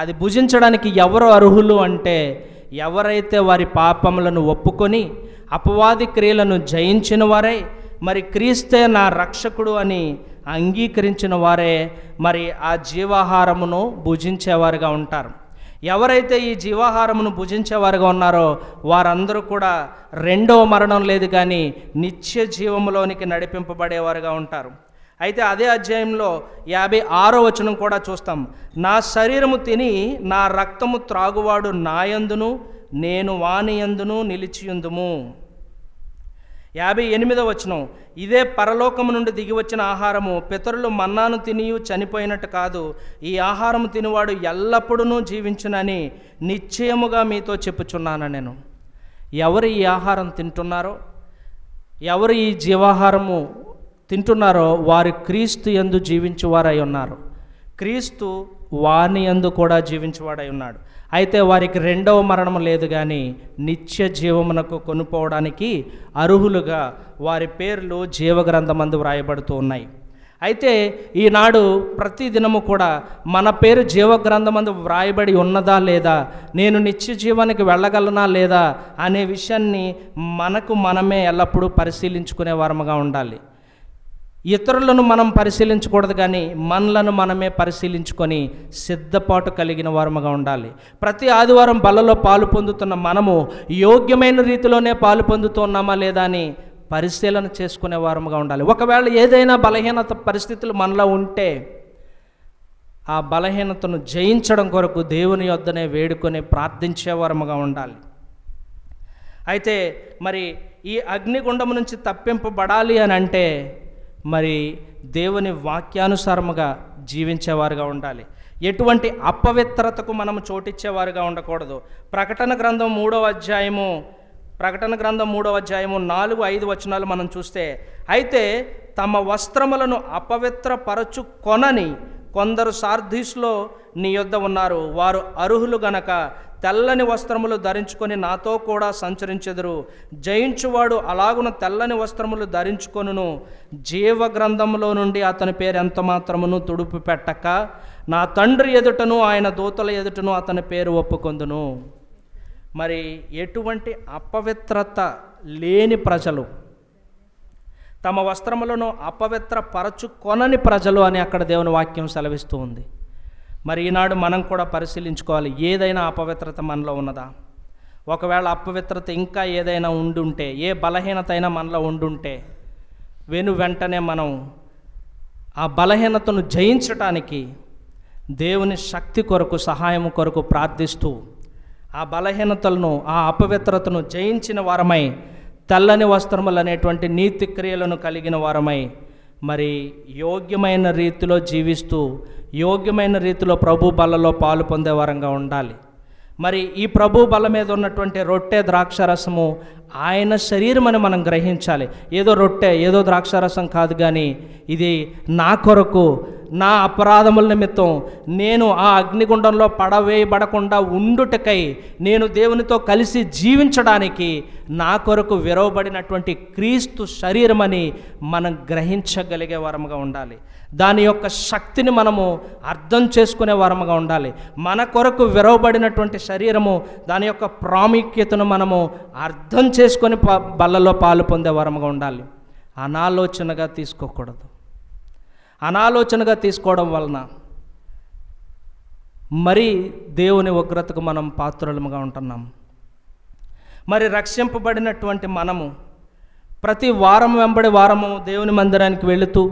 D: అది భుజించడానికి ఎవరు అర్హులు అంటే ఎవరైతే వారి పాపములను ఒప్పుకొని అపవాది క్రియలను జయించిన వారే, మరి క్రీస్తే నా రక్షకుడు అని అంగీకరించిన వారే మరి ఆ జీవాహారమును భుజించేవారుగా ఉంటారు. ఎవరైతే ఈ జీవాహారమును భుజించేవారుగా ఉన్నారో వారందరూ కూడా రెండవ మరణం లేదు కానీ నిత్య జీవములోనికి నడిపింపబడేవారుగా ఉంటారు. అయితే అదే అధ్యాయంలో 56వ వచనం కూడా చూస్తాం. నా శరీరము తిని నా రక్తము త్రాగువాడు నాయందును నేను వాని యందును నిలిచియుందుము. 58వ వచనం, ఇదే పరలోకము నుండి దిగి వచ్చిన ఆహారము, పితరులు మన్నాను తినియు చనిపోయినట్టు కాదు, ఈ ఆహారము తినివాడు ఎల్లప్పుడూ జీవించునని నిశ్చయముగా మీతో చెప్పుచున్నాను నేను. ఎవరు ఈ ఆహారం తింటున్నారో, ఎవరు ఈ జీవాహారము తింటున్నారో వారు క్రీస్తు యందు జీవించువారై ఉన్నారు. క్రీస్తు వాని యందు కూడా జీవించువాడై ఉన్నాడు. అయితే వారికి రెండవ మరణం లేదు కానీ నిత్య జీవమునకు కొనుపోవడానికి అర్హులుగా వారి పేర్లు జీవగ్రంథమందు వ్రాయబడుతూ ఉన్నాయి. అయితే ఈనాడు ప్రతిదినము కూడా మన పేరు జీవగ్రంథమందు వ్రాయబడి ఉన్నదా లేదా, నేను నిత్య జీవానికి వెళ్ళగలనా లేదా అనే విషయాన్ని మనకు మనమే ఎల్లప్పుడూ పరిశీలించుకునే వారముగా ఉండాలి. ఇతరులను మనం పరిశీలించకూడదు కానీ మనలను మనమే పరిశీలించుకొని సిద్ధపాటు కలిగిన వారముగా ఉండాలి. ప్రతి ఆదివారం బలలో పాలు పొందుతున్న మనము యోగ్యమైన రీతిలోనే పాలు పొందుతున్నామా లేదా అని పరిశీలన చేసుకునే వారముగా ఉండాలి. ఒకవేళ ఏదైనా బలహీనత పరిస్థితులు మనలో ఉంటే ఆ బలహీనతను జయించడం కొరకు దేవుని యొద్దనే వేడుకొని ప్రార్థించే వారముగా ఉండాలి. అయితే మరి ఈ అగ్నిగుండము నుంచి తప్పింపబడాలి అని అంటే మరి దేవుని వాక్యానుసారముగా జీవించేవారుగా ఉండాలి. ఎటువంటి అపవిత్రతకు మనము చోటిచ్చేవారుగా ఉండకూడదు. ప్రకటన గ్రంథం 3వ అధ్యాయము 4-5 వచనాలు మనం చూస్తే, అయితే తమ వస్త్రములను అపవిత్రపరచు కొనని కొందరు సార్దీస్లో నీ యొద్ద ఉన్నారు, వారు అర్హులు గనక తెల్లని వస్త్రములు ధరించుకొని నాతో కూడా సంచరించెదరు. జయించువాడు అలాగున తెల్లని వస్త్రములు ధరించుకొనును, జీవగ్రంథములో నుండి అతని పేరు ఎంత మాత్రమును తుడుపు పెట్టక నా తండ్రి ఎదుటను ఆయన దూతల ఎదుటను అతని పేరు ఒప్పుకొందును. మరి ఎటువంటి అపవిత్రత లేని ప్రజలు, తమ వస్త్రములను అపవిత్రపరచుకొనని ప్రజలు అని అక్కడ దేవుని వాక్యం సెలవిస్తూ ఉంది. మరి ఈనాడు మనం కూడా పరిశీలించుకోవాలి, ఏదైనా అపవిత్రత మనలో ఉన్నదా? ఒకవేళ అపవిత్రత ఇంకా ఏదైనా ఉండుంటే, ఏ బలహీనత అయినా మనలో ఉండుంటే వెంటనే మనం ఆ బలహీనతను జయించటానికి దేవుని శక్తి కొరకు సహాయం కొరకు ప్రార్థిస్తూ ఆ బలహీనతలను, ఆ అపవిత్రతను జయించిన వారమై తెల్లని వస్త్రములు అనేటువంటి నీతి క్రియలను కలిగిన వారమై మరి యోగ్యమైన రీతిలో జీవిస్తూ యోగ్యమైన రీతిలో ప్రభు బలలో పాలు పొందే వారంగా ఉండాలి. మరి ఈ ప్రభు బల మీద ఉన్నటువంటి రొట్టె ద్రాక్షారసము ఆయన శరీరం అని మనం గ్రహించాలి. ఏదో రొట్టె ఏదో ద్రాక్షారసం కాదు, కానీ ఇది నా కొరకు, నా అపరాధముల నిమిత్తం నేను ఆ అగ్నిగుండంలో పడవేయబడకుండా ఉండుటకై, నేను దేవునితో కలిసి జీవించడానికి నా కొరకు విరవబడినటువంటి క్రీస్తు శరీరమని మనం గ్రహించగలిగే వారముగా ఉండాలి. దాని యొక్క శక్తిని మనము అర్థం చేసుకునే వారముగా ఉండాలి. మన కొరకు విరవబడినటువంటి శరీరము, దాని యొక్క ప్రాముఖ్యతను మనము అర్థం చేసుకొని బల్లలో పాలు పొందే వారముగా ఉండాలి. అనాలోచనగా తీసుకోకూడదు. అనాలోచనగా తీసుకోవడం వలన మరి దేవుని ఉగ్రతకు మనం పాత్రులముగా ఉంటున్నాం. మరి రక్షింపబడినటువంటి మనము ప్రతి వారం వెంబడి వారము దేవుని మందిరానికి వెళుతూ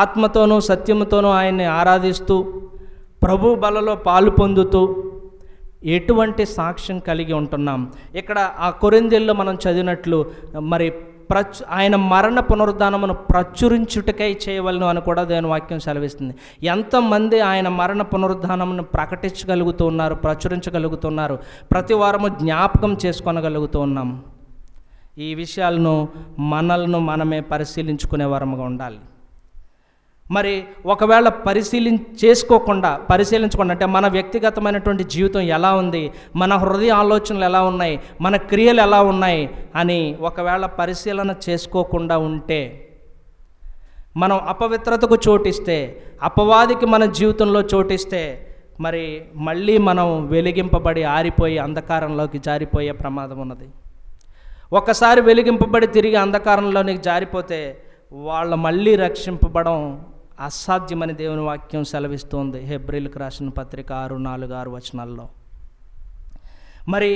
D: ఆత్మతోనూ సత్యముతోనూ ఆయన్ని ఆరాధిస్తూ ప్రభు బలలో పాలు పొందుతూ ఎటువంటి సాక్ష్యం కలిగి ఉంటున్నాం. ఇక్కడ ఆ కొరింథీయుల్లో మనం చదివినట్లు మరి ఆయన మరణ పునరుద్ధానమును ప్రచురించుటకై చేయవలను అని కూడా దేవుని వాక్యం సెలవిస్తుంది. ఎంతమంది ఆయన మరణ పునరుద్ధానమును ప్రకటించగలుగుతూ ఉన్నారు, ప్రచురించగలుగుతున్నారు, ప్రతి వారము జ్ఞాపకం చేసుకోగలుగుతూ ఉన్నాం. ఈ విషయాలను మనమే పరిశీలించుకునే వారముగా ఉండాలి. మరి ఒకవేళ పరిశీలించకుండా అంటే మన వ్యక్తిగతమైనటువంటి జీవితం ఎలా ఉంది, మన హృదయ ఆలోచనలు ఎలా ఉన్నాయి, మన క్రియలు ఎలా ఉన్నాయి అని ఒకవేళ పరిశీలన చేసుకోకుండా ఉంటే, మనం అపవిత్రతకు చోటిస్తే, అపవాదికి మన జీవితంలో చోటిస్తే, మరి మళ్ళీ మనం వెలిగింపబడి ఆరిపోయి అంధకారంలోకి జారిపోయే ప్రమాదం ఉన్నది. ఒకసారి వెలిగింపబడి తిరిగి అంధకారంలోనికి జారిపోతే వాళ్ళు మళ్ళీ రక్షింపబడం అసాధ్యమని దేవుని వాక్యం సెలవిస్తోంది. హెబ్రీలకు రాసిన పత్రిక 6:4-6 వచనాల్లో. మరి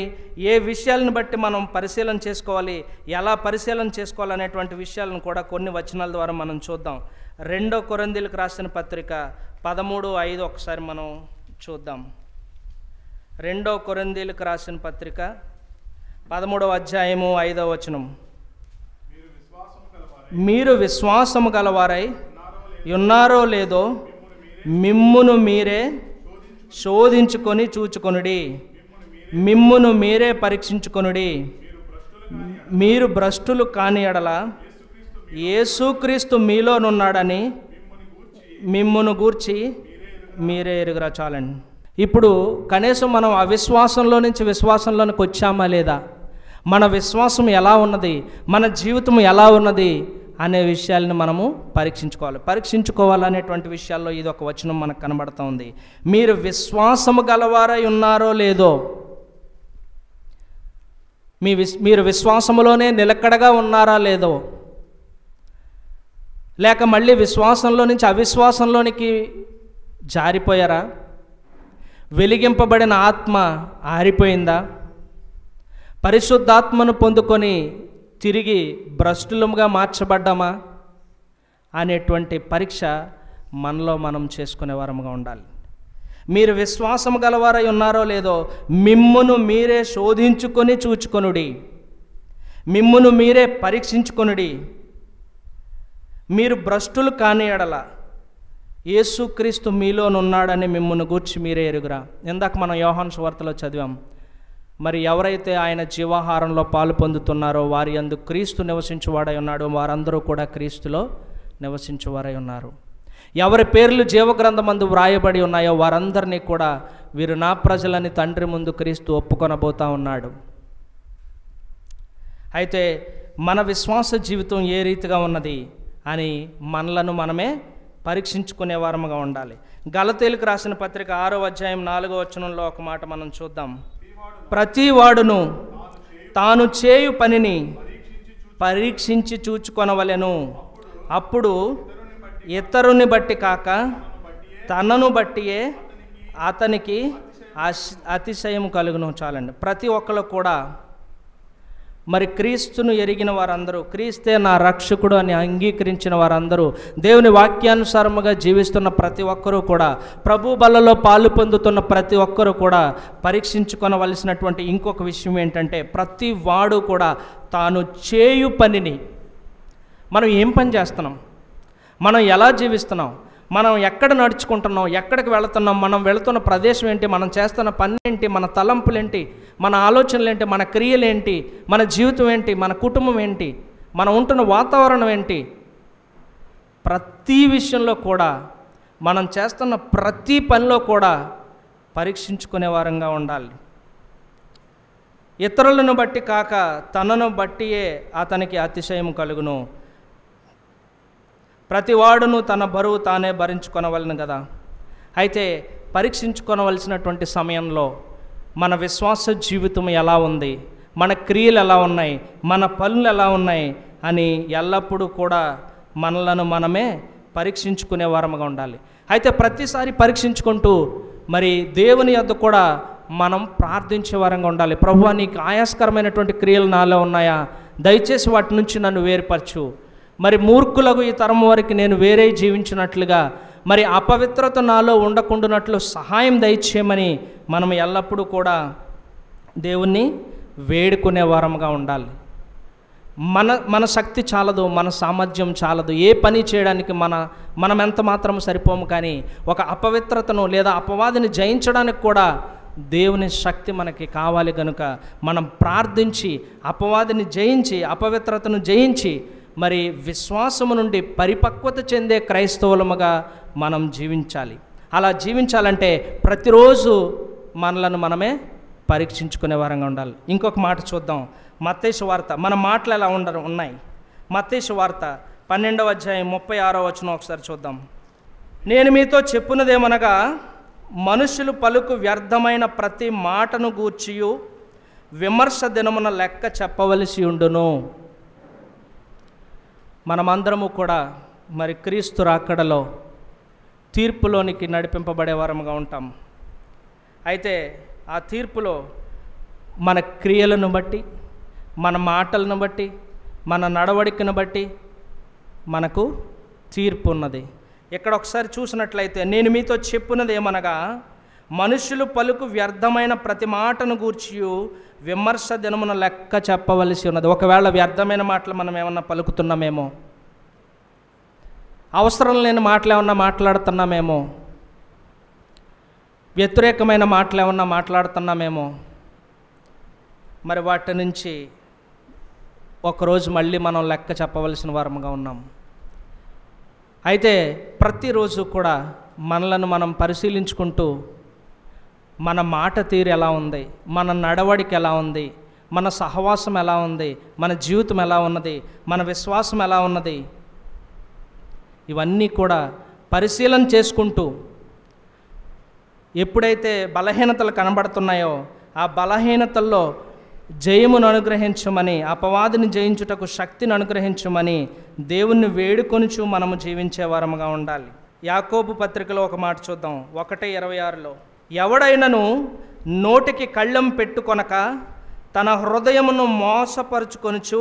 D: ఏ విషయాలను బట్టి మనం పరిశీలన చేసుకోవాలి, ఎలా పరిశీలన చేసుకోవాలనేటువంటి విషయాలను కూడా కొన్ని వచనాల ద్వారా మనం చూద్దాం. 2 కొరింథీయులకు రాసిన పత్రిక 13:5 ఒకసారి మనం చూద్దాం. 2 కొరింథీయులకు రాసిన పత్రిక 13వ అధ్యాయము 5వ వచనం. మీరు విశ్వాసము గలవారై ఉన్నారో లేదో మిమ్మును మీరే శోధించుకొని చూచుకొనుడి, మిమ్మును మీరే పరీక్షించుకొనుడి. మీరు భ్రష్టులు కాని ఎడల యేసుక్రీస్తు మీలోనున్నాడని మిమ్మును గూర్చి మీరే ఎరుగురా. చాలండి. ఇప్పుడు కనీసం మనం అవిశ్వాసంలో నుంచి విశ్వాసంలోనికి వచ్చామా లేదా, మన విశ్వాసం ఎలా ఉన్నది, మన జీవితం ఎలా ఉన్నది అనే విషయాలను మనము పరీక్షించుకోవాలనేటువంటి విషయాల్లో ఇది ఒక వచనం మనకు కనబడుతూ ఉంది. మీరు విశ్వాసము గలవారై ఉన్నారో లేదో, మీరు విశ్వాసములోనే నిలకడగా ఉన్నారా లేదో, లేక మళ్ళీ విశ్వాసంలో నుంచి అవిశ్వాసంలోనికి జారిపోయారా, వెలిగింపబడిన ఆత్మ ఆరిపోయిందా, పరిశుద్ధాత్మను పొందుకొని తిరిగి భ్రష్టులుగా మార్చబడ్డామా అనేటువంటి పరీక్ష మనలో మనం చేసుకునే వారముగా ఉండాలి. మీరు విశ్వాసము గలవారై ఉన్నారో లేదో మిమ్మును మీరే శోధించుకొని చూచుకొనుడి, మిమ్మును మీరే పరీక్షించుకొనుడి. మీరు భ్రష్టులు కాని ఎడల యేసుక్రీస్తు మీలోనున్నాడని మిమ్మును గూర్చి మీరే ఎరుగురా. ఇందాక మనం యోహాను సువార్తలో చదివాం. మరి ఎవరైతే ఆయన జీవాహారంలో పాలు పొందుతున్నారో వారి యందు క్రీస్తు నివసించువాడై ఉన్నాడో వారందరూ కూడా క్రీస్తులో నివసించువారై ఉన్నారు. ఎవరి పేర్లు జీవగ్రంథమందు వ్రాయబడి ఉన్నాయో వారందరినీ కూడా వీరు నా ప్రజలని తండ్రి ముందు క్రీస్తు ఒప్పుకొనబోతా ఉన్నాడు. అయితే మన విశ్వాస జీవితం ఏ రీతిగా ఉన్నది అని మనలను మనమే పరీక్షించుకునే వారముగా ఉండాలి. గలతీయులకు రాసిన పత్రిక 6వ అధ్యాయం 4వ వచనంలో ఒక మాట మనం చూద్దాం. ప్రతి వాడును తాను చేయు పనిని పరీక్షించి చూచుకొనవలెను, అప్పుడు ఇతరుని బట్టి కాక తనను బట్టియే అతనికి అతిశయం కలుగును. చాలండి. ప్రతి ఒక్కరు కూడా మరి క్రీస్తును ఎరిగిన వారందరూ, క్రీస్తే నా రక్షకుడు అని అంగీకరించిన వారందరూ, దేవుని వాక్యానుసారముగా జీవిస్తున్న ప్రతి ఒక్కరూ కూడా, ప్రభు బలలో పాలు పొందుతున్న ప్రతి ఒక్కరూ కూడా పరీక్షించుకొనవలసినటువంటి ఇంకొక విషయం ఏంటంటే, ప్రతి వాడు కూడా తాను చేయు పనిని, మనం ఏం పని చేస్తున్నాం, మనం ఎలా జీవిస్తున్నాం, మనం ఎక్కడ నడుచుకుంటున్నాం, ఎక్కడికి వెళుతున్నాం, మనం వెళుతున్న ప్రదేశం ఏంటి, మనం చేస్తున్న పని ఏంటి, మన తలంపులేంటి, మన ఆలోచనలు ఏంటి, మన క్రియలేంటి, మన జీవితం ఏంటి, మన కుటుంబం ఏంటి, మనం ఉంటున్న వాతావరణం ఏంటి, ప్రతి విషయంలో కూడా, మనం చేస్తున్న ప్రతి పనిలో కూడా పరీక్షించుకునే వారంగా ఉండాలి. ఇతరులను బట్టి కాక తనను బట్టియే అతనికి అతిశయం కలుగును. ప్రతివాడును తన బరువు తానే భరించుకొనవలను కదా. అయితే పరీక్షించుకొనవలసినటువంటి సమయంలో మన విశ్వాస జీవితం ఎలా ఉంది, మన క్రియలు ఎలా ఉన్నాయి, మన పనులు ఎలా ఉన్నాయి అని ఎల్లప్పుడూ కూడా మనలను మనమే పరీక్షించుకునే వారముగా ఉండాలి. అయితే ప్రతిసారి పరీక్షించుకుంటూ మరి దేవుని యొద్ద కూడా మనం ప్రార్థించే వారంగా ఉండాలి. ప్రభువా, నీకు ఆయాస్కరమైనటువంటి క్రియలు నాలో ఉన్నాయా, దయచేసి వాటి నుంచి నన్ను వేరుపరచు. మరి మూర్ఖులకు ఈ తరం వరకు నేను వేరే జీవించినట్లుగా, మరి అపవిత్రత నాలో ఉండకుండానట్లు సహాయం దయచేయమని మనం ఎల్లప్పుడూ కూడా దేవుణ్ణి వేడుకునే వారముగా ఉండాలి. మన శక్తి చాలదు, మన సామర్థ్యం చాలదు, ఏ పని చేయడానికి మనం ఎంత మాత్రం సరిపోము. కానీ ఒక అపవిత్రతను లేదా అపవాదిని జయించడానికి కూడా దేవుని శక్తి మనకి కావాలి. కనుక మనం ప్రార్థించి అపవాదిని జయించి, అపవిత్రతను జయించి, మరి విశ్వాసము నుండి పరిపక్వత చెందే క్రైస్తవులముగా మనం జీవించాలి. అలా జీవించాలంటే ప్రతిరోజు మనలను మనమే పరీక్షించుకునే వారంగా ఉండాలి. ఇంకొక మాట చూద్దాం. మత్తయి సువార్త, మన మాటలు ఎలా ఉన్నాయి. మత్తయి సువార్త 12వ అధ్యాయం 36వ వచనం ఒకసారి చూద్దాం. నేను మీతో చెప్పున్నదేమనగా, మనుషులు పలుకు వ్యర్థమైన ప్రతి మాటను గూర్చియు విమర్శ దినమున లెక్క చెప్పవలసి ఉండును. మనమందరము కూడా మరి క్రీస్తు రాకడలో తీర్పులోనికి నడిపింపబడే వారముగా ఉంటాం. అయితే ఆ తీర్పులో మన క్రియలను బట్టి, మన మాటలను బట్టి, మన నడవడికను బట్టి మనకు తీర్పు ఉన్నది. ఇక్కడ ఒకసారి చూసినట్లయితే, నేను మీతో చెప్పున్నది ఏమనగా, మనుషులు పలుకు వ్యర్థమైన ప్రతి మాటను గూర్చియు విమర్శ దినమున లెక్క చెప్పవలసి ఉన్నది. ఒకవేళ వ్యర్థమైన మాటలు మనం ఏమన్నా పలుకుతున్నామేమో, అవసరం లేని మాటలు ఏమన్నా మాట్లాడుతున్నామేమో, వ్యతిరేకమైన మాటలు ఏమన్నా మాట్లాడుతున్నామేమో, మరి వాటి నుంచి ఒకరోజు మళ్ళీ మనం లెక్క చెప్పవలసిన వారముగా ఉన్నాం. అయితే ప్రతిరోజు కూడా మనలను మనం పరిశీలించుకుంటూ, మన మాట తీరు ఎలా ఉంది, మన నడవడిక ఎలా ఉంది, మన సహవాసం ఎలా ఉంది, మన జీవితం ఎలా ఉన్నది, మన విశ్వాసం ఎలా ఉన్నది, ఇవన్నీ కూడా పరిశీలన చేసుకుంటూ, ఎప్పుడైతే బలహీనతలు కనబడుతున్నాయో ఆ బలహీనతల్లో జయమును అనుగ్రహించమని, అపవాదిని జయించుటకు శక్తిని అనుగ్రహించమని దేవుణ్ణి వేడుకొనుచు మనము జీవించే వారముగా ఉండాలి. యాకోబు పత్రికలో ఒక మాట చూద్దాం. 1:26లో, ఎవడైనను నోటికి కళ్ళెం పెట్టుకొనక తన హృదయమును మోసపరుచుకొనుచు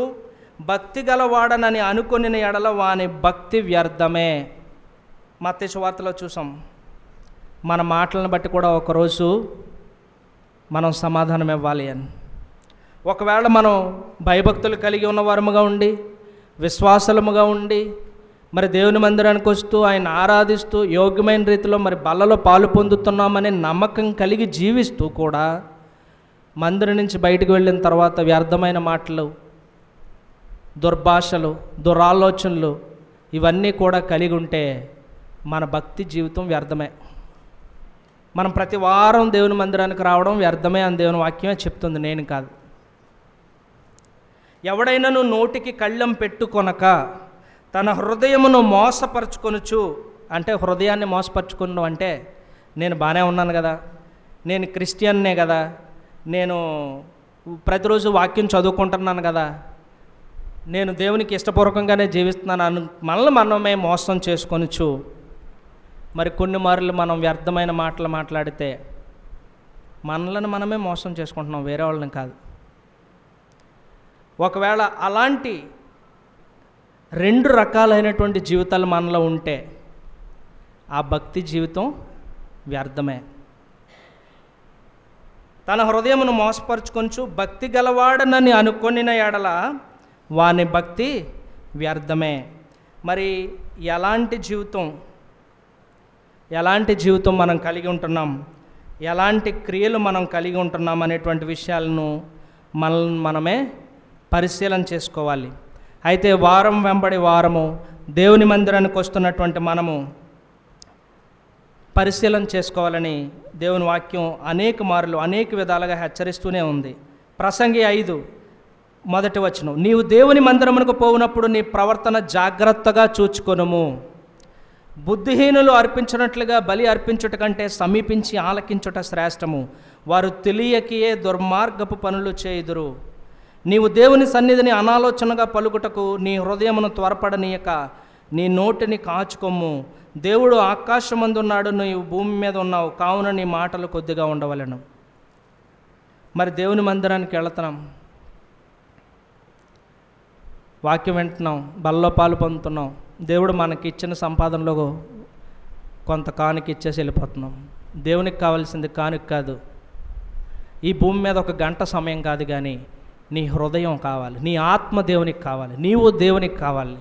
D: భక్తి గలవాడనని అనుకొనిన ఎడల వాని భక్తి వ్యర్థమే. మత్తయి సువార్తలో చూసాం. మన మాటలను బట్టి కూడా ఒకరోజు మనం సమాధానం ఇవ్వాలి అని. ఒకవేళ మనం భయభక్తులు కలిగి ఉన్నవారముగా ఉండి, విశ్వాసముగా ఉండి, మరి దేవుని మందిరానికి వస్తూ ఆయన ఆరాధిస్తూ యోగ్యమైన రీతిలో మరి బల్లలో పాలు పొందుతున్నామనే నమ్మకం కలిగి జీవిస్తూ కూడా మందిరం నుంచి బయటకు వెళ్ళిన తర్వాత వ్యర్థమైన మాటలు, దుర్భాషలు, దురాలోచనలు ఇవన్నీ కూడా కలిగి ఉంటే మన భక్తి జీవితం వ్యర్థమే. మనం ప్రతి వారం దేవుని మందిరానికి రావడం వ్యర్థమే అని దేవుని వాక్యమే చెప్తుంది, నేను కాదు. ఎవడైనాను నోటికి కళ్ళెం పెట్టుకొనక తన హృదయమును మోసపరుచుకొనుచు, అంటే హృదయాన్ని మోసపరుచుకున్నాం అంటే నేను బాగానే ఉన్నాను కదా, నేను క్రిస్టియన్నే కదా, నేను ప్రతిరోజు వాక్యం చదువుకుంటున్నాను కదా, నేను దేవునికి ఇష్టపూర్వకంగానే జీవిస్తున్నాను మనల్ని మనమే మోసం చేసుకొనుచు మరి కొన్ని మార్లు మనం వ్యర్థమైన మాటలు మాట్లాడితే మనలను మనమే మోసం చేసుకుంటున్నాం, వేరే వాళ్ళని కాదు. ఒకవేళ అలాంటి 2 రకాలైనటువంటి జీవితాలు మనలో ఉంటే ఆ భక్తి జీవితం వ్యర్థమే. తన హృదయమును మోసపరుచుకొంచు భక్తి గలవాడనని అనుకొనిన ఎడల వాని భక్తి వ్యర్థమే. మరి ఎలాంటి జీవితం మనం కలిగి ఉంటున్నాం, ఎలాంటి క్రియలు మనం కలిగి ఉంటున్నాం అనేటువంటి విషయాలను మనమే పరిశీలన చేసుకోవాలి. అయితే వారం వెంబడి వారము దేవుని మందిరానికి వస్తున్నటువంటి మనము పరిశీలన చేసుకోవాలని దేవుని వాక్యం అనేక మార్లు అనేక విధాలుగా హెచ్చరిస్తూనే ఉంది. ప్రసంగి 5 మొదటి వచనం, నీవు దేవుని మందిరమునకు పోవునప్పుడు నీ ప్రవర్తన జాగ్రత్తగా చూచుకొనుము. బుద్ధిహీనులు అర్పించినట్లుగా బలి అర్పించుట కంటే సమీపించి ఆలకించుట శ్రేష్టము. వారు తెలియకయే దుర్మార్గపు పనులు చేయుదురు. నీవు దేవుని సన్నిధిని అనాలోచనగా పలుకుటకు నీ హృదయమును త్వరపడనీయక నీ నోటిని కాచుకొమ్ము. దేవుడు ఆకాశమందున్నాడు, నీవు భూమి మీద ఉన్నావు, కావున నీ మాటలు కొద్దిగా ఉండవలెను. మరి దేవుని మందిరానికి వెళుతున్నాం, వాక్యం వింటున్నాం, బల్లో పాలు పొందుతున్నాం, దేవుడు మనకి ఇచ్చిన సంపాదనలో కొంత కానుక ఇచ్చేసి వెళ్ళిపోతున్నాం. దేవునికి కావాల్సింది కానుక కాదు, ఈ భూమి మీద 1 గంట సమయం కాదు, కానీ నీ హృదయం కావాలి, నీ ఆత్మ దేవునికి కావాలి, నీవు దేవునికి కావాలి.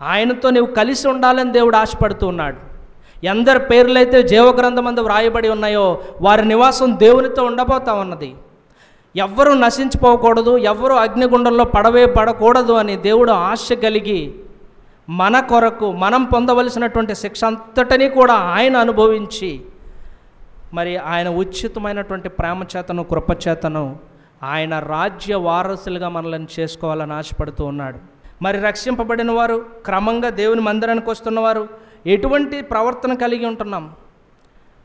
D: ఆయనతో నీవు కలిసి ఉండాలని దేవుడు ఆశపడుతూ ఉన్నాడు. ఎందరి పేర్లైతే జీవగ్రంథమందు వ్రాయబడి ఉన్నాయో వారి నివాసం దేవునితో ఉండబోతా ఉన్నది. ఎవ్వరూ నశించిపోకూడదు, ఎవ్వరూ అగ్నిగుండంలో పడకూడదు అని దేవుడు ఆశ కలిగి మన కొరకు మనం పొందవలసినటువంటి శిక్ష అంతటినీ కూడా ఆయన అనుభవించి మరి ఆయన ఉచితమైనటువంటి ప్రేమ చేతను కృపచేతను ఆయన రాజ్య వారసులుగా మనల్ని చేసుకోవాలని ఆశపడుతూ ఉన్నాడు. మరి రక్షింపబడిన వారు, క్రమంగా దేవుని మందిరానికి వస్తున్నవారు ఎటువంటి ప్రవర్తన కలిగి ఉంటున్నాం?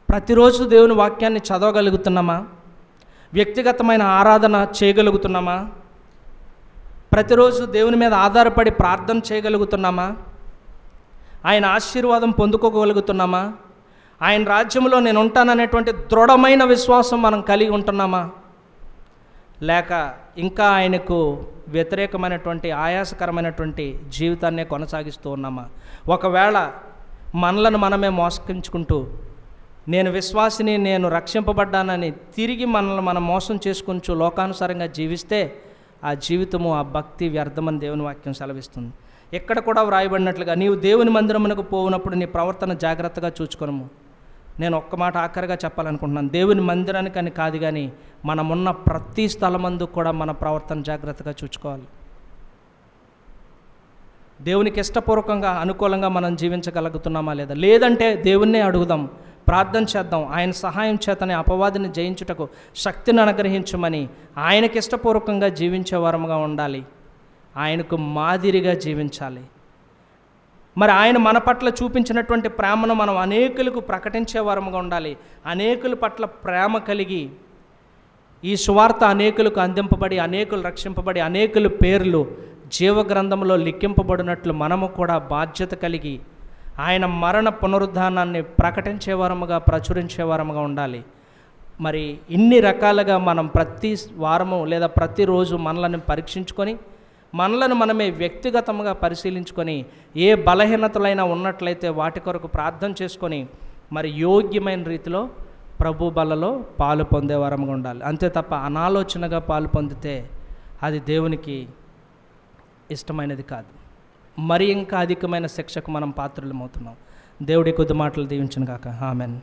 D: ప్రతిరోజు దేవుని వాక్యాన్ని చదవగలుగుతున్నామా? వ్యక్తిగతమైన ఆరాధన చేయగలుగుతున్నామా? ప్రతిరోజు దేవుని మీద ఆధారపడి ప్రార్థన చేయగలుగుతున్నామా? ఆయన ఆశీర్వాదం పొందుకోగలుగుతున్నామా? ఆయన రాజ్యంలో నేను ఉంటాననేటువంటి దృఢమైన విశ్వాసం మనం కలిగి ఉంటున్నామా? లేక ఇంకా ఆయనకు వ్యతిరేకమైనటువంటి ఆయాసకరమైనటువంటి జీవితాన్నే కొనసాగిస్తూ ఉన్నామా? ఒకవేళ మనలను మనమే మోసగించుకుంటూ నేను విశ్వాసిని, నేను రక్షింపబడ్డానని తిరిగి మనల్ని మనం మోసం చేసుకుంటూ లోకానుసారంగా జీవిస్తే ఆ జీవితము, ఆ భక్తి వ్యర్థమని దేవుని వాక్యం సెలవిస్తుంది. ఎక్కడ కూడా వ్రాయబడినట్లుగా నీవు దేవుని మందిరమునకు పోవునప్పుడు నీ ప్రవర్తన జాగ్రత్తగా చూచుకొనుము. నేను ఒక్క మాట ఆఖరిగా చెప్పాలనుకుంటున్నాను, దేవుని మందిరానికి అని కాదు, కానీ మనమున్న ప్రతి స్థలమందు కూడా మన ప్రవర్తన జాగ్రత్తగా చూసుకోవాలి. దేవునికి ఇష్టపూర్వకంగా అనుకూలంగా మనం జీవించగలుగుతున్నామా లేదా? లేదంటే దేవుణ్ణే అడుగుదాం, ప్రార్థన చేద్దాం, ఆయన సహాయం చేతనే అపవాదిని జయించుటకు శక్తిని అనుగ్రహించమని ఆయనకి ఇష్టపూర్వకంగా జీవించే వారముగా ఉండాలి, ఆయనకు మాదిరిగా జీవించాలి. మరి ఆయన మన పట్ల చూపించినటువంటి ప్రేమను మనం అనేకులకు ప్రకటించే వారముగా ఉండాలి. అనేకుల పట్ల ప్రేమ కలిగి ఈ సువార్త అనేకులకు అందింపబడి, అనేకులు రక్షింపబడి, అనేకుల పేర్లు జీవగ్రంథంలో లిఖింపబడినట్లు మనము కూడా బాధ్యత కలిగి ఆయన మరణ పునరుద్ధానాన్ని ప్రకటించేవారముగా, ప్రచురించేవారముగా ఉండాలి. మరి ఇన్ని రకాలుగా మనం ప్రతి వారము లేదా ప్రతిరోజు మనలను పరీక్షించుకొని మనలను మనమే వ్యక్తిగతంగా పరిశీలించుకొని ఏ బలహీనతలైనా ఉన్నట్లయితే వాటి కొరకు ప్రార్థన చేసుకొని మరి యోగ్యమైన రీతిలో ప్రభు బలలో పాలు పొందేవారముగా ఉండాలి. అంతే తప్ప అనాలోచనగా పాలు పొందితే అది దేవునికి ఇష్టమైనది కాదు. మరి ఇంకా అధికమైన శిక్షకు మనం పాత్రలమవుతున్నాం. దేవుడి కొద్ది మాటలు దీవించును గాక. ఆమెన్.